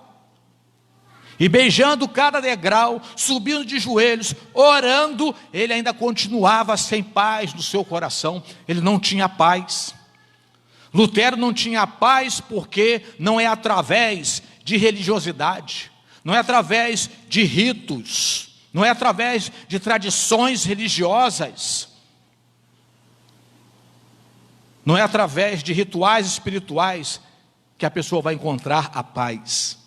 E beijando cada degrau, subindo de joelhos, orando, ele ainda continuava sem paz no seu coração. Ele não tinha paz. Lutero não tinha paz porque não é através de religiosidade, não é através de ritos, não é através de tradições religiosas, não é através de rituais espirituais que a pessoa vai encontrar a paz.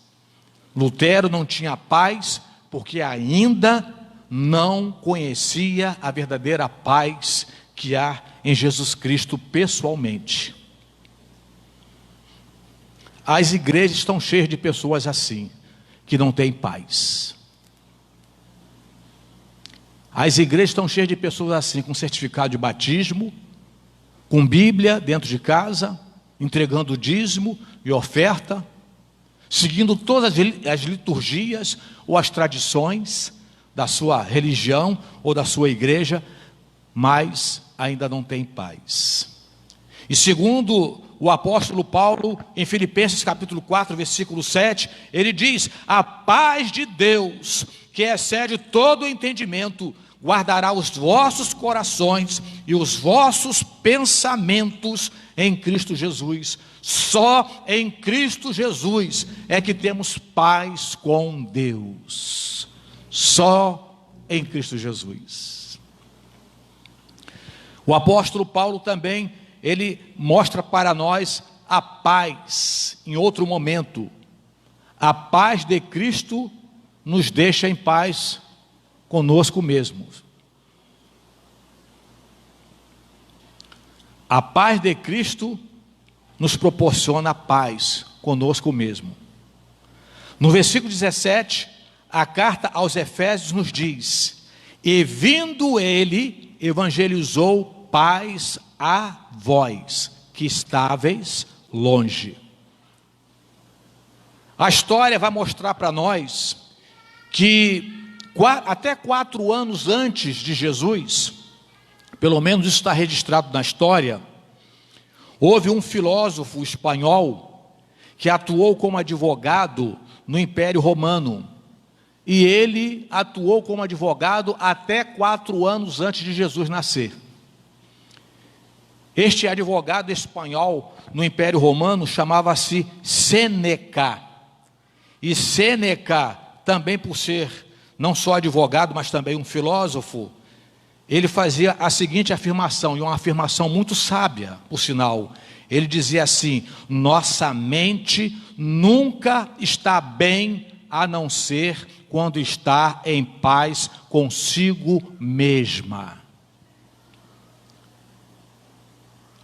Lutero não tinha paz porque ainda não conhecia a verdadeira paz que há em Jesus Cristo pessoalmente. As igrejas estão cheias de pessoas assim, que não têm paz. As igrejas estão cheias de pessoas assim, com certificado de batismo, com Bíblia dentro de casa, entregando dízimo e oferta, seguindo todas as liturgias ou as tradições da sua religião ou da sua igreja, mas ainda não tem paz. E segundo o apóstolo Paulo, em Filipenses capítulo 4, versículo 7, ele diz: a paz de Deus, que excede todo o entendimento, guardará os vossos corações e os vossos pensamentos em Cristo Jesus. Só em Cristo Jesus é que temos paz com Deus. Só em Cristo Jesus. O apóstolo Paulo também, ele mostra para nós a paz em outro momento. A paz de Cristo nos deixa em paz conosco mesmos. A paz de Cristo nos proporciona paz conosco mesmo. No versículo 17, a carta aos Efésios nos diz: e vindo ele, evangelizou paz a vós, que estáveis longe. A história vai mostrar para nós que até 4 anos antes de Jesus, pelo menos isso está registrado na história, houve um filósofo espanhol que atuou como advogado no Império Romano. E ele atuou como advogado até 4 anos antes de Jesus nascer. Este advogado espanhol no Império Romano chamava-se Sêneca. E Sêneca, também por ser não só advogado, mas também um filósofo, ele fazia a seguinte afirmação, e uma afirmação muito sábia, por sinal. Ele dizia assim: nossa mente nunca está bem a não ser quando está em paz consigo mesma.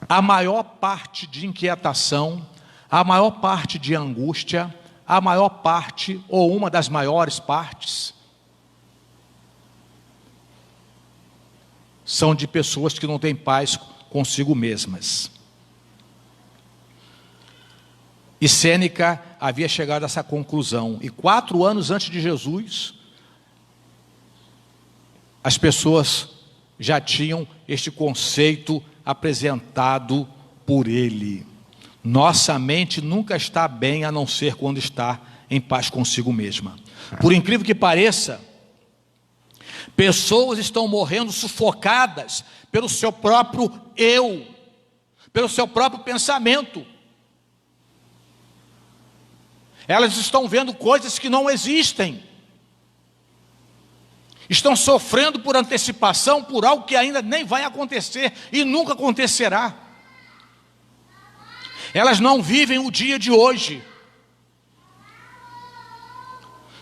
A maior parte de inquietação, a maior parte de angústia, a maior parte, ou uma das maiores partes, são de pessoas que não têm paz consigo mesmas. E Sêneca havia chegado a essa conclusão. E 4 anos antes de Jesus, as pessoas já tinham este conceito apresentado por ele. Nossa mente nunca está bem a não ser quando está em paz consigo mesma. Por incrível que pareça, pessoas estão morrendo sufocadas pelo seu próprio eu, pelo seu próprio pensamento. Elas estão vendo coisas que não existem. Estão sofrendo por antecipação, por algo que ainda nem vai acontecer e nunca acontecerá. Elas não vivem o dia de hoje.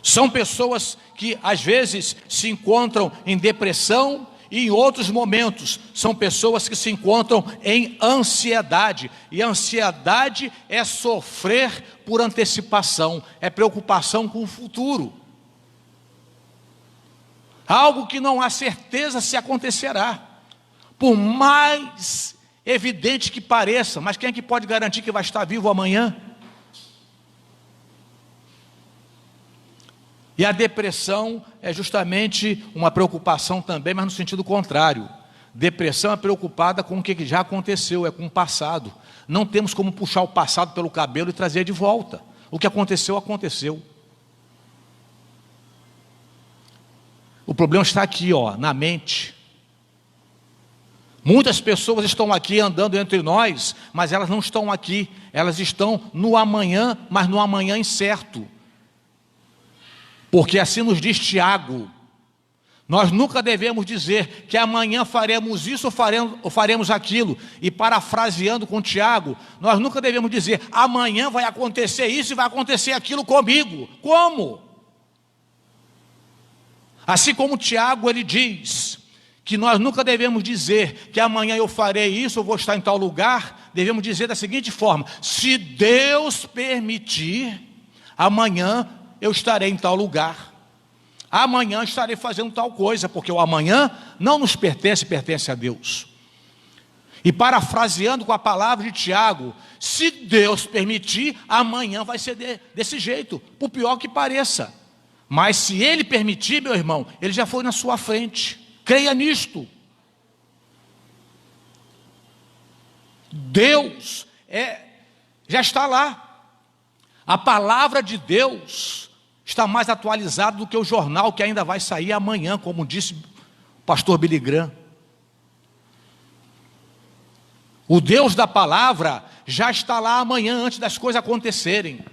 São pessoas que às vezes se encontram em depressão e em outros momentos são pessoas que se encontram em ansiedade. E a ansiedade é sofrer por antecipação, é preocupação com o futuro. Algo que não há certeza se acontecerá. Por mais evidente que pareça, mas quem é que pode garantir que vai estar vivo amanhã? E a depressão é justamente uma preocupação também, mas no sentido contrário. Depressão é preocupada com o que já aconteceu, é com o passado. Não temos como puxar o passado pelo cabelo e trazer de volta. O que aconteceu, aconteceu. O problema está aqui, na mente. Muitas pessoas estão aqui andando entre nós, mas elas não estão aqui. Elas estão no amanhã, mas no amanhã incerto. Porque assim nos diz Tiago, nós nunca devemos dizer que amanhã faremos isso ou faremos aquilo. E parafraseando com Tiago, nós nunca devemos dizer, amanhã vai acontecer isso e vai acontecer aquilo comigo. Como? Assim como Tiago, ele diz que nós nunca devemos dizer que amanhã eu farei isso, eu vou estar em tal lugar. Devemos dizer da seguinte forma: se Deus permitir, amanhã eu estarei em tal lugar. Amanhã estarei fazendo tal coisa, porque o amanhã não nos pertence, pertence a Deus. E parafraseando com a palavra de Tiago, se Deus permitir, amanhã vai ser desse jeito, por pior que pareça. Mas se Ele permitir, meu irmão, Ele já foi na sua frente. Creia nisto. Deus já está lá. A palavra de Deus está mais atualizada do que o jornal que ainda vai sair amanhã, como disse o pastor Billy Graham. O Deus da palavra já está lá amanhã, antes das coisas acontecerem.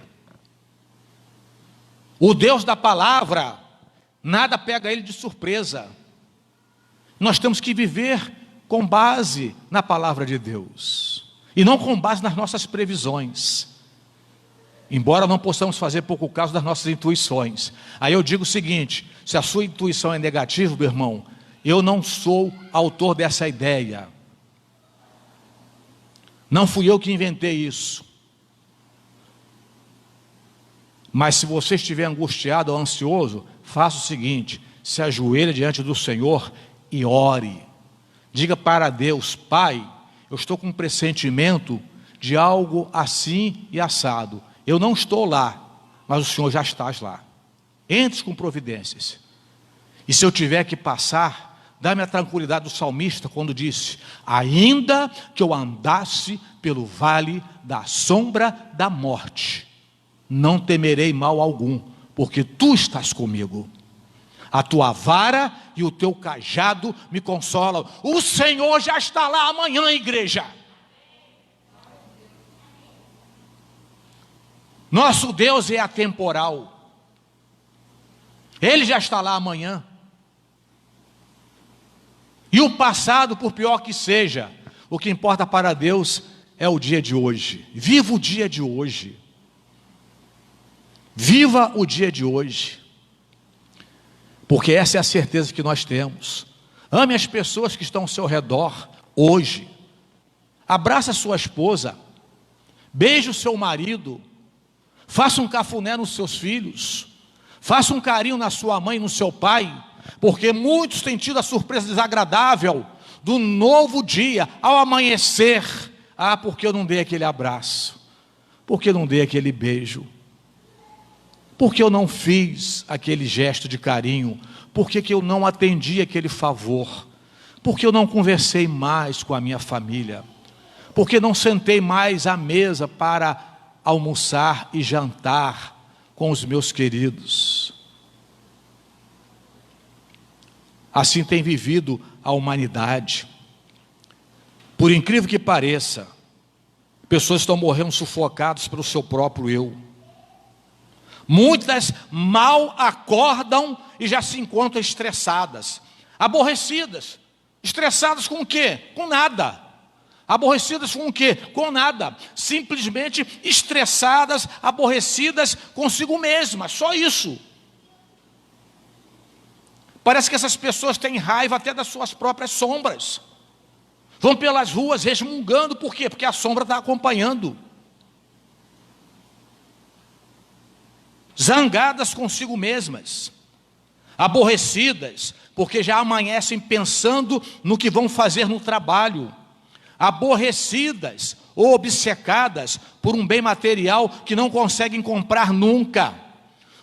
O Deus da palavra, nada pega Ele de surpresa. Nós temos que viver com base na palavra de Deus, e não com base nas nossas previsões. embora não possamos fazer pouco caso das nossas intuições. Aí eu digo o seguinte: se a sua intuição é negativa, meu irmão, eu não sou autor dessa ideia. Não fui eu que inventei isso. Mas se você estiver angustiado ou ansioso, faça o seguinte: se ajoelhe diante do Senhor e ore. Diga para Deus: Pai, eu estou com um pressentimento de algo assim e assado. Eu não estou lá, mas o Senhor já estás lá. Entre com providências. E se eu tiver que passar, dá-me a tranquilidade do salmista quando disse: ainda que eu andasse pelo vale da sombra da morte, não temerei mal algum, porque tu estás comigo. A tua vara e o teu cajado me consolam. O Senhor já está lá amanhã, igreja. Nosso Deus é atemporal. Ele já está lá amanhã. E o passado, por pior que seja, o que importa para Deus é o dia de hoje. Viva o dia de hoje. Viva o dia de hoje. Porque essa é a certeza que nós temos. Ame as pessoas que estão ao seu redor hoje. Abraça a sua esposa. Beije o seu marido. Faça um cafuné nos seus filhos. Faça um carinho na sua mãe e no seu pai. Porque muitos têm tido a surpresa desagradável do novo dia ao amanhecer. Ah, porque eu não dei aquele abraço? Porque eu não dei aquele beijo? Porque eu não fiz aquele gesto de carinho? Por que eu não atendi aquele favor? Porque eu não conversei mais com a minha família? Porque não sentei mais à mesa para almoçar e jantar com os meus queridos? Assim tem vivido a humanidade. Por incrível que pareça, pessoas estão morrendo sufocadas pelo seu próprio eu. Muitas mal acordam e já se encontram estressadas, aborrecidas. Estressadas com o quê? Com nada. Aborrecidas com o quê? Com nada. Simplesmente estressadas, aborrecidas consigo mesmas, só isso. Parece que essas pessoas têm raiva até das suas próprias sombras. Vão pelas ruas resmungando, por quê? Porque a sombra está acompanhando. Zangadas consigo mesmas, aborrecidas, porque já amanhecem pensando no que vão fazer no trabalho, aborrecidas ou obcecadas por um bem material que não conseguem comprar nunca,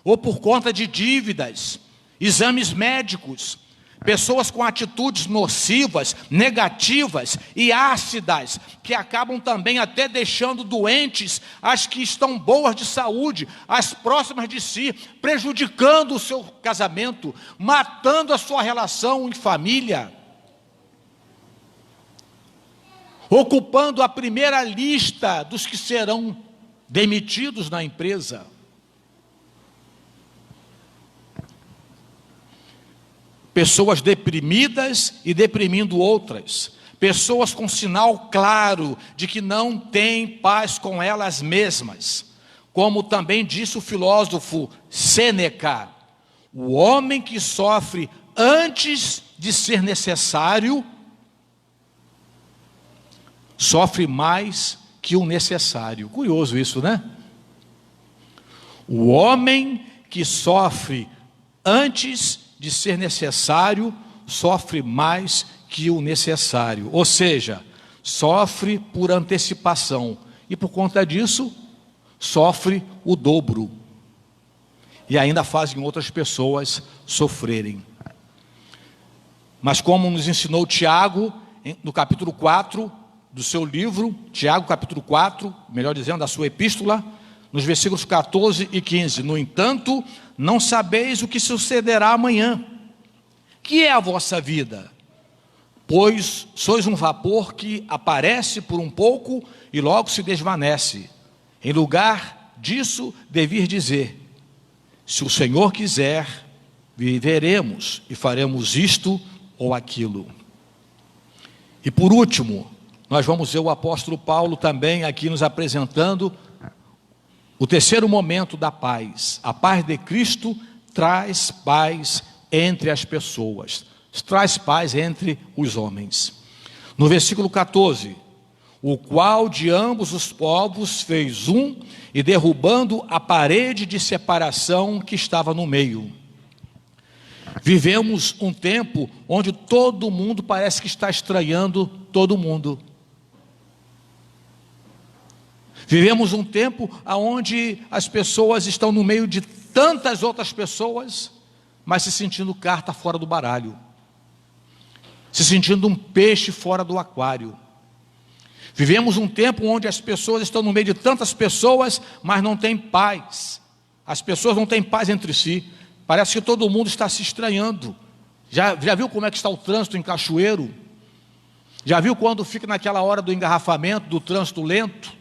ou por conta de dívidas, exames médicos, pessoas com atitudes nocivas, negativas e ácidas, que acabam também até deixando doentes as que estão boas de saúde, as próximas de si, prejudicando o seu casamento, matando a sua relação em família, ocupando a primeira lista dos que serão demitidos na empresa. Pessoas deprimidas e deprimindo outras. Pessoas com sinal claro de que não têm paz com elas mesmas. Como também disse o filósofo Sêneca: o homem que sofre antes de ser necessário, sofre mais que o necessário. Curioso isso, né? O homem que sofre antes de ser necessário, sofre mais que o necessário. Ou seja, sofre por antecipação. E por conta disso, sofre o dobro. E ainda fazem outras pessoas sofrerem. Mas como nos ensinou Tiago, no capítulo 4 do seu livro, Tiago capítulo 4, melhor dizendo, da sua epístola, nos versículos 14 e 15. No entanto, não sabeis o que sucederá amanhã. Que é a vossa vida? Pois sois um vapor que aparece por um pouco e logo se desvanece. Em lugar disso, devir dizer: se o Senhor quiser, viveremos e faremos isto ou aquilo. E por último, nós vamos ver o apóstolo Paulo também aqui nos apresentando O terceiro momento da paz. A paz de Cristo traz paz entre as pessoas, traz paz entre os homens. No versículo 14, o qual de ambos os povos fez um, e derrubando a parede de separação que estava no meio. Vivemos um tempo onde todo mundo parece que está estranhando todo mundo. Vivemos um tempo onde as pessoas estão no meio de tantas outras pessoas, mas se sentindo carta fora do baralho, se sentindo um peixe fora do aquário. Vivemos um tempo onde as pessoas estão no meio de tantas pessoas, mas não tem paz. As pessoas não têm paz entre si. Parece que todo mundo está se estranhando. Já viu como é que está o trânsito em Cachoeiro? Já viu quando fica naquela hora do engarrafamento, do trânsito lento?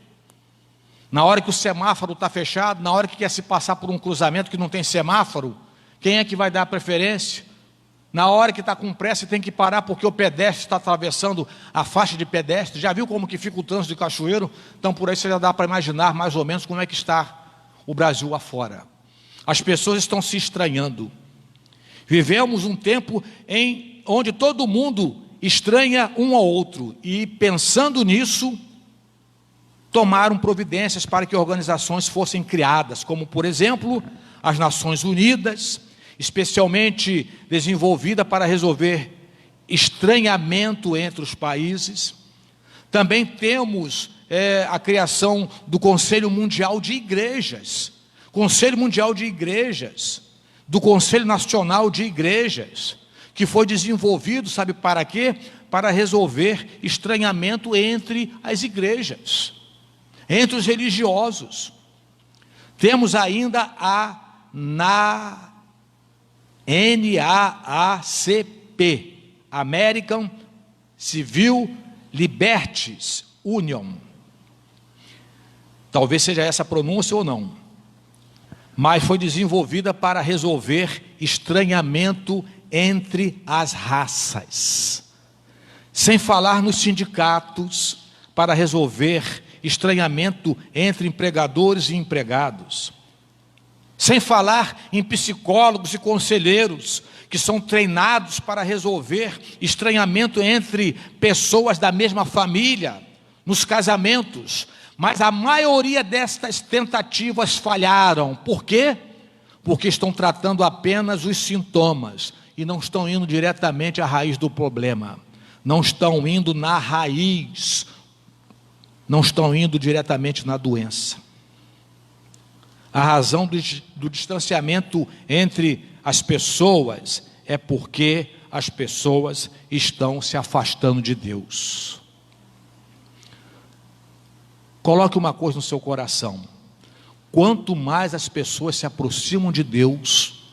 Na hora que o semáforo está fechado, na hora que quer se passar por um cruzamento que não tem semáforo, quem é que vai dar preferência? Na hora que está com pressa e tem que parar porque o pedestre está atravessando a faixa de pedestre. Já viu como que fica o trânsito de Cachoeiro? Então por aí você já dá para imaginar mais ou menos como é que está o Brasil afora. As pessoas estão se estranhando. Vivemos um tempo onde todo mundo estranha um ao outro. E pensando nisso, tomaram providências para que organizações fossem criadas, como por exemplo, as Nações Unidas, especialmente desenvolvida para resolver estranhamento entre os países. Também temos a criação do Conselho Mundial de Igrejas, Conselho Mundial de Igrejas, do Conselho Nacional de Igrejas, que foi desenvolvido, sabe para quê? Para resolver estranhamento entre as igrejas, entre os religiosos. Temos ainda a NAACP, American Civil Liberties Union. Talvez seja essa a pronúncia ou não, mas foi desenvolvida para resolver estranhamento entre as raças. Sem falar nos sindicatos, para resolver estranhamento entre empregadores e empregados. Sem falar em psicólogos e conselheiros que são treinados para resolver estranhamento entre pessoas da mesma família, nos casamentos. Mas a maioria destas tentativas falharam. Por quê? Porque estão tratando apenas os sintomas e não estão indo diretamente à raiz do problema. Não estão indo na raiz, não estão indo diretamente na doença. A razão do distanciamento entre as pessoas é porque as pessoas estão se afastando de Deus. Coloque uma coisa no seu coração: quanto mais as pessoas se aproximam de Deus,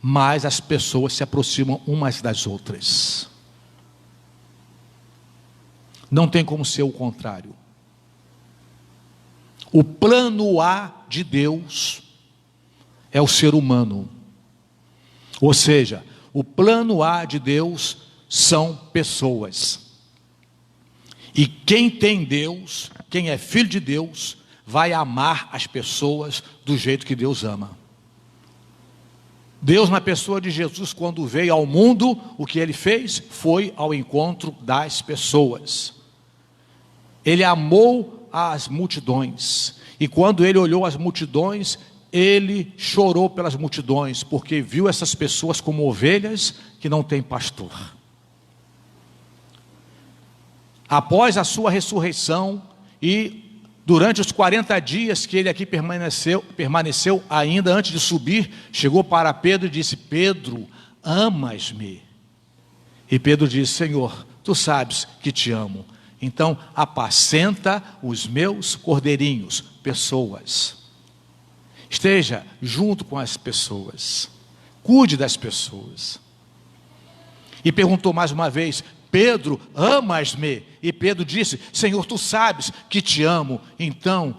mais as pessoas se aproximam umas das outras. Não tem como ser o contrário. O plano A de Deus é o ser humano. Ou seja, o plano A de Deus são pessoas. E quem tem Deus, quem é filho de Deus, vai amar as pessoas do jeito que Deus ama. Deus, na pessoa de Jesus, quando veio ao mundo, o que ele fez foi ao encontro das pessoas. Ele amou as multidões, e quando ele olhou as multidões, ele chorou pelas multidões, porque viu essas pessoas como ovelhas que não têm pastor. Após a sua ressurreição, e durante os 40 dias que ele aqui permaneceu ainda antes de subir, chegou para Pedro e disse: Pedro, amas-me? E Pedro disse: Senhor, tu sabes que te amo. Então apacenta os meus cordeirinhos, pessoas. Esteja junto com as pessoas, cuide das pessoas. E perguntou mais uma vez: Pedro, amas-me? E Pedro disse: Senhor, tu sabes que te amo. Então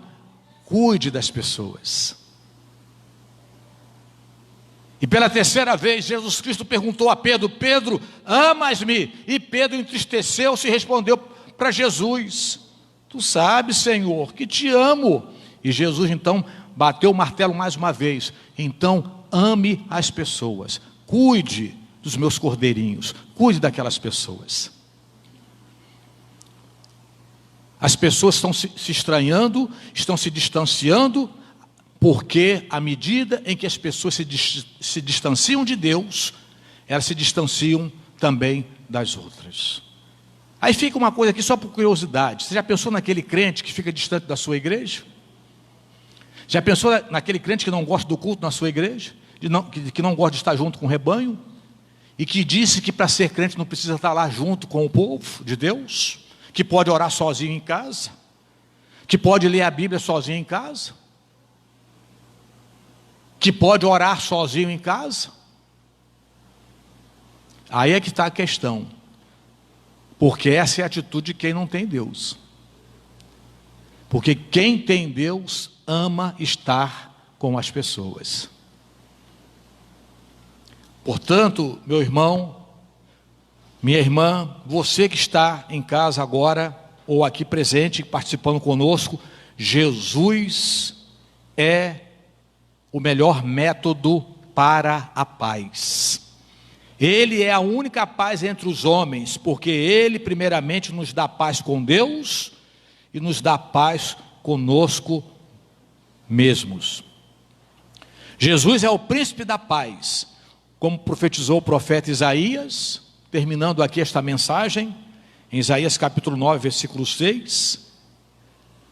cuide das pessoas. E pela terceira vez Jesus Cristo perguntou a Pedro: Pedro, amas-me? E Pedro entristeceu-se e respondeu para Jesus: tu sabes, Senhor, que te amo. E Jesus então bateu o martelo mais uma vez. Então, ame as pessoas. Cuide dos meus cordeirinhos. Cuide daquelas pessoas. As pessoas estão se estranhando, estão se distanciando, porque à medida em que as pessoas se distanciam de Deus, elas se distanciam também das outras. Aí fica uma coisa aqui só por curiosidade. Você já pensou naquele crente que fica distante da sua igreja? Já pensou naquele crente que não gosta do culto na sua igreja? Que não gosta de estar junto com o rebanho? E que disse que para ser crente não precisa estar lá junto com o povo de Deus? Que pode orar sozinho em casa? Que pode ler a Bíblia sozinho em casa? Que pode orar sozinho em casa? Aí é que está a questão. Porque essa é a atitude de quem não tem Deus. Porque quem tem Deus ama estar com as pessoas. Portanto, meu irmão, minha irmã, você que está em casa agora, ou aqui presente, participando conosco, Jesus é o melhor método para a paz. Ele é a única paz entre os homens, porque Ele primeiramente nos dá paz com Deus e nos dá paz conosco mesmos. Jesus é o príncipe da paz, como profetizou o profeta Isaías, terminando aqui esta mensagem, em Isaías capítulo 9, versículo 6,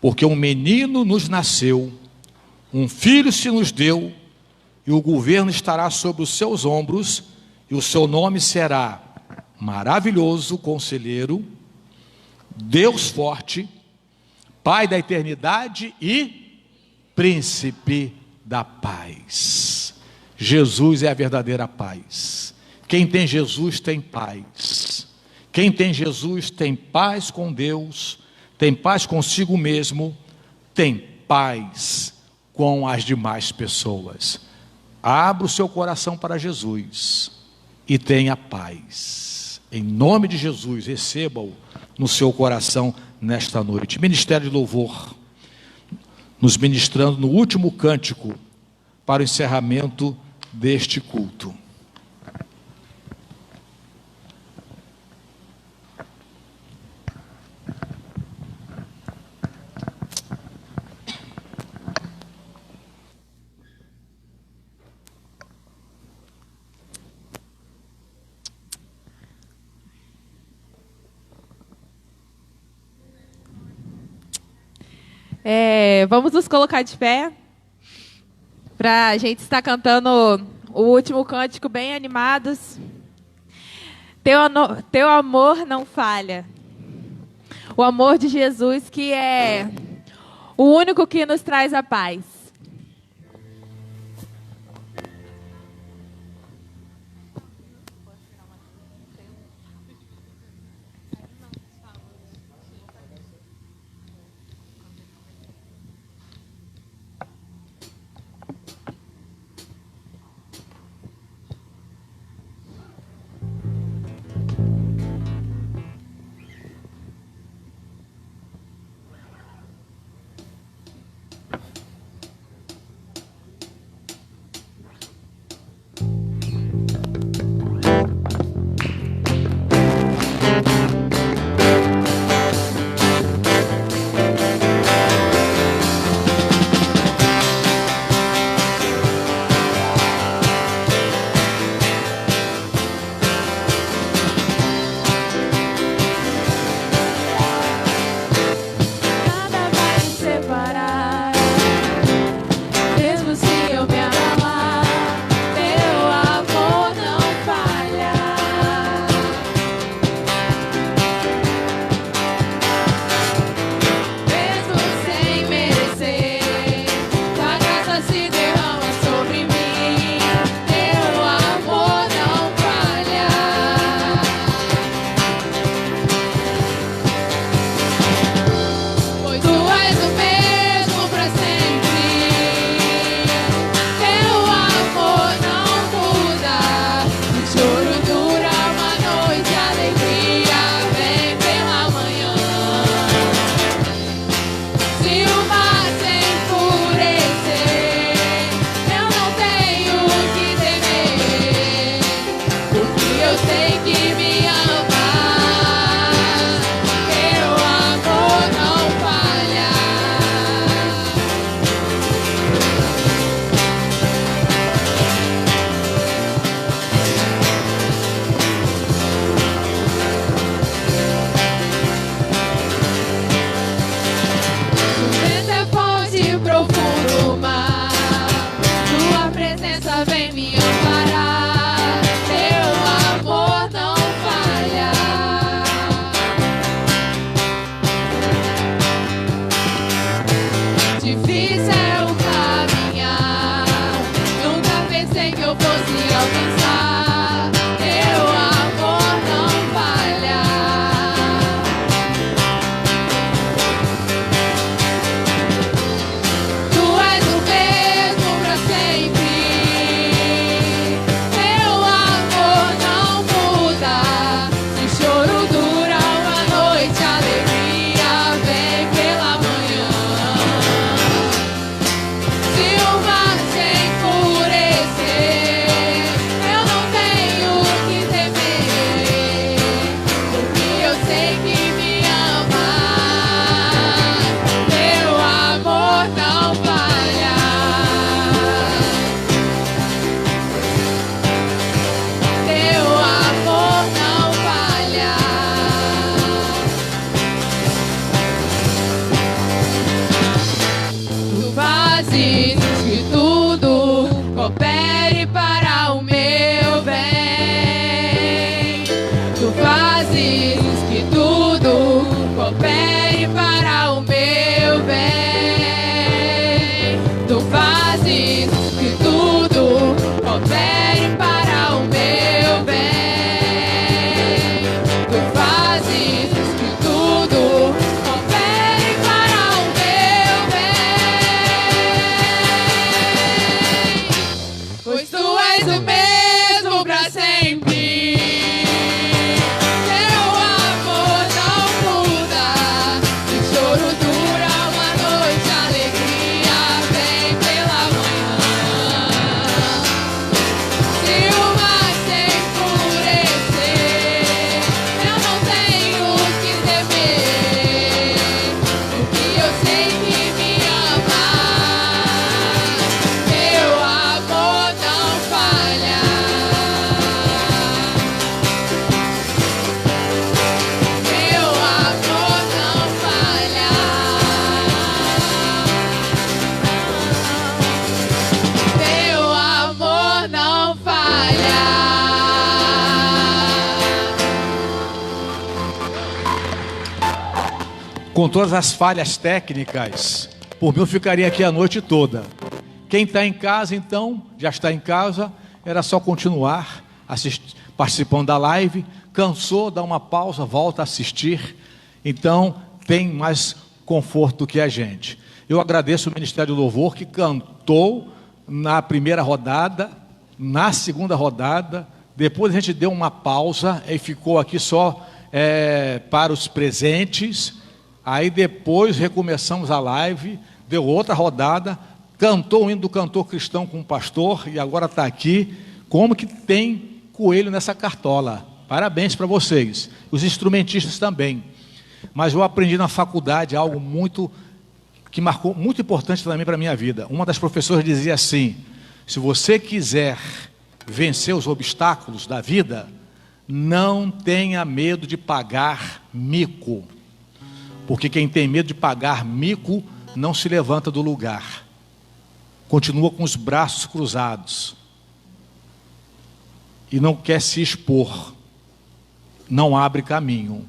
porque um menino nos nasceu, um filho se nos deu, e o governo estará sobre os seus ombros, e o seu nome será Maravilhoso Conselheiro, Deus Forte, Pai da Eternidade e Príncipe da Paz. Jesus é a verdadeira paz. Quem tem Jesus tem paz. Quem tem Jesus tem paz com Deus, tem paz consigo mesmo, tem paz com as demais pessoas. Abra o seu coração para Jesus e tenha paz. Em nome de Jesus, receba-o no seu coração nesta noite. Ministério de Louvor, nos ministrando no último cântico para o encerramento deste culto. Vamos nos colocar de pé para a gente estar cantando o último cântico bem animados. Teu amor não falha. O amor de Jesus, que é o único que nos traz a paz. difícil é o caminhar. Nunca pensei que eu fosse alcançar. Teu amor não falha. Tu és o mesmo pra sempre. Teu amor não muda. Se o choro dura uma noite, a alegria vem pela manhã. Se o mar se enfurecer, eu não tenho o que temer, porque eu sei que me ama. Teu amor não falha. Teu amor não falha. Tu fazes que tudo coopere para o meu bem. Tu fazes que tudo coopere para o meu bem. Tu fazes que tudo coopere para o meu bem. Tu fazes que tudo coopere para o meu bem. Pois tu és o mesmo pra sempre. Teu amor não muda. Se o choro dura uma noite, a alegria vem pela manhã. Se o mar se enfurecer, eu não tenho o que temer, porque eu sei que me ama. Teu amor não falha. Teu amor não falha. Teu amor não falha. Com todas as falhas técnicas, por mim eu ficaria aqui a noite toda. Quem está em casa, então, já está em casa, era só continuar participando da live. Cansou, dá uma pausa, volta a assistir. Então, tem mais conforto que a gente. Eu agradeço o Ministério do Louvor, que cantou na primeira rodada, na segunda rodada. Depois a gente deu uma pausa e ficou aqui só para os presentes. Aí depois recomeçamos a live, deu outra rodada, cantou o hino do cantor cristão com o pastor e agora está aqui. Como que tem coelho nessa cartola? Parabéns para vocês. Os instrumentistas também. Mas eu aprendi na faculdade algo que marcou muito importante também para a minha vida. Uma das professoras dizia assim: se você quiser vencer os obstáculos da vida, não tenha medo de pagar mico. Porque quem tem medo de pagar mico não se levanta do lugar. Continua com os braços cruzados. E não quer se expor. Não abre caminho.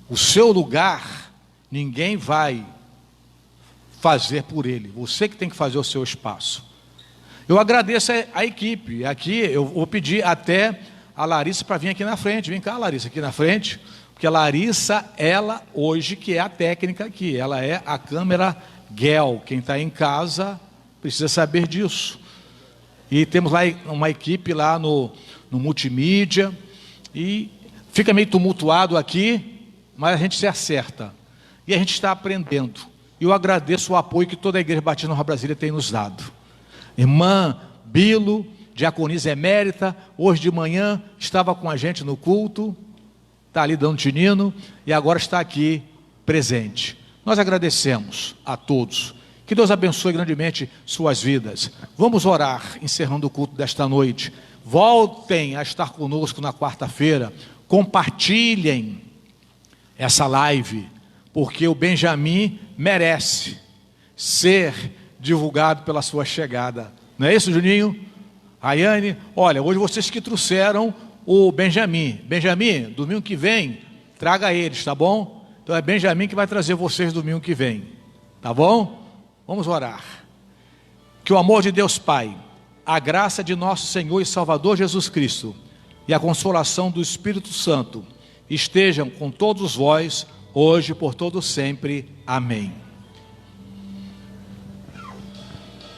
O seu lugar, ninguém vai fazer por ele. Você que tem que fazer o seu espaço. Eu agradeço a equipe. Aqui eu vou pedir até a Larissa para vir aqui na frente. Vem cá, Larissa, aqui na frente. Porque a Larissa, ela hoje que é a técnica aqui, ela é a câmera GEL. Quem está em casa precisa saber disso. E temos lá uma equipe lá no multimídia. E fica meio tumultuado aqui, mas a gente se acerta. E a gente está aprendendo. E eu agradeço o apoio que toda a Igreja Batista Nova Brasília tem nos dado. Irmã Bilo, diaconisa emérita, hoje de manhã estava com a gente no culto. Está ali dando tinino e agora está aqui presente. Nós agradecemos a todos. Que Deus abençoe grandemente suas vidas. Vamos orar, encerrando o culto desta noite. Voltem a estar conosco na quarta-feira. Compartilhem essa live, porque o Benjamin merece ser divulgado pela sua chegada. Não é isso, Juninho? Rayane, olha, hoje vocês que trouxeram o Benjamin. Benjamin, domingo que vem, traga eles, tá bom? Então é Benjamin que vai trazer vocês domingo que vem, tá bom? Vamos orar. Que o amor de Deus Pai, a graça de nosso Senhor e Salvador Jesus Cristo e a consolação do Espírito Santo estejam com todos vós, hoje e por todo sempre. Amém.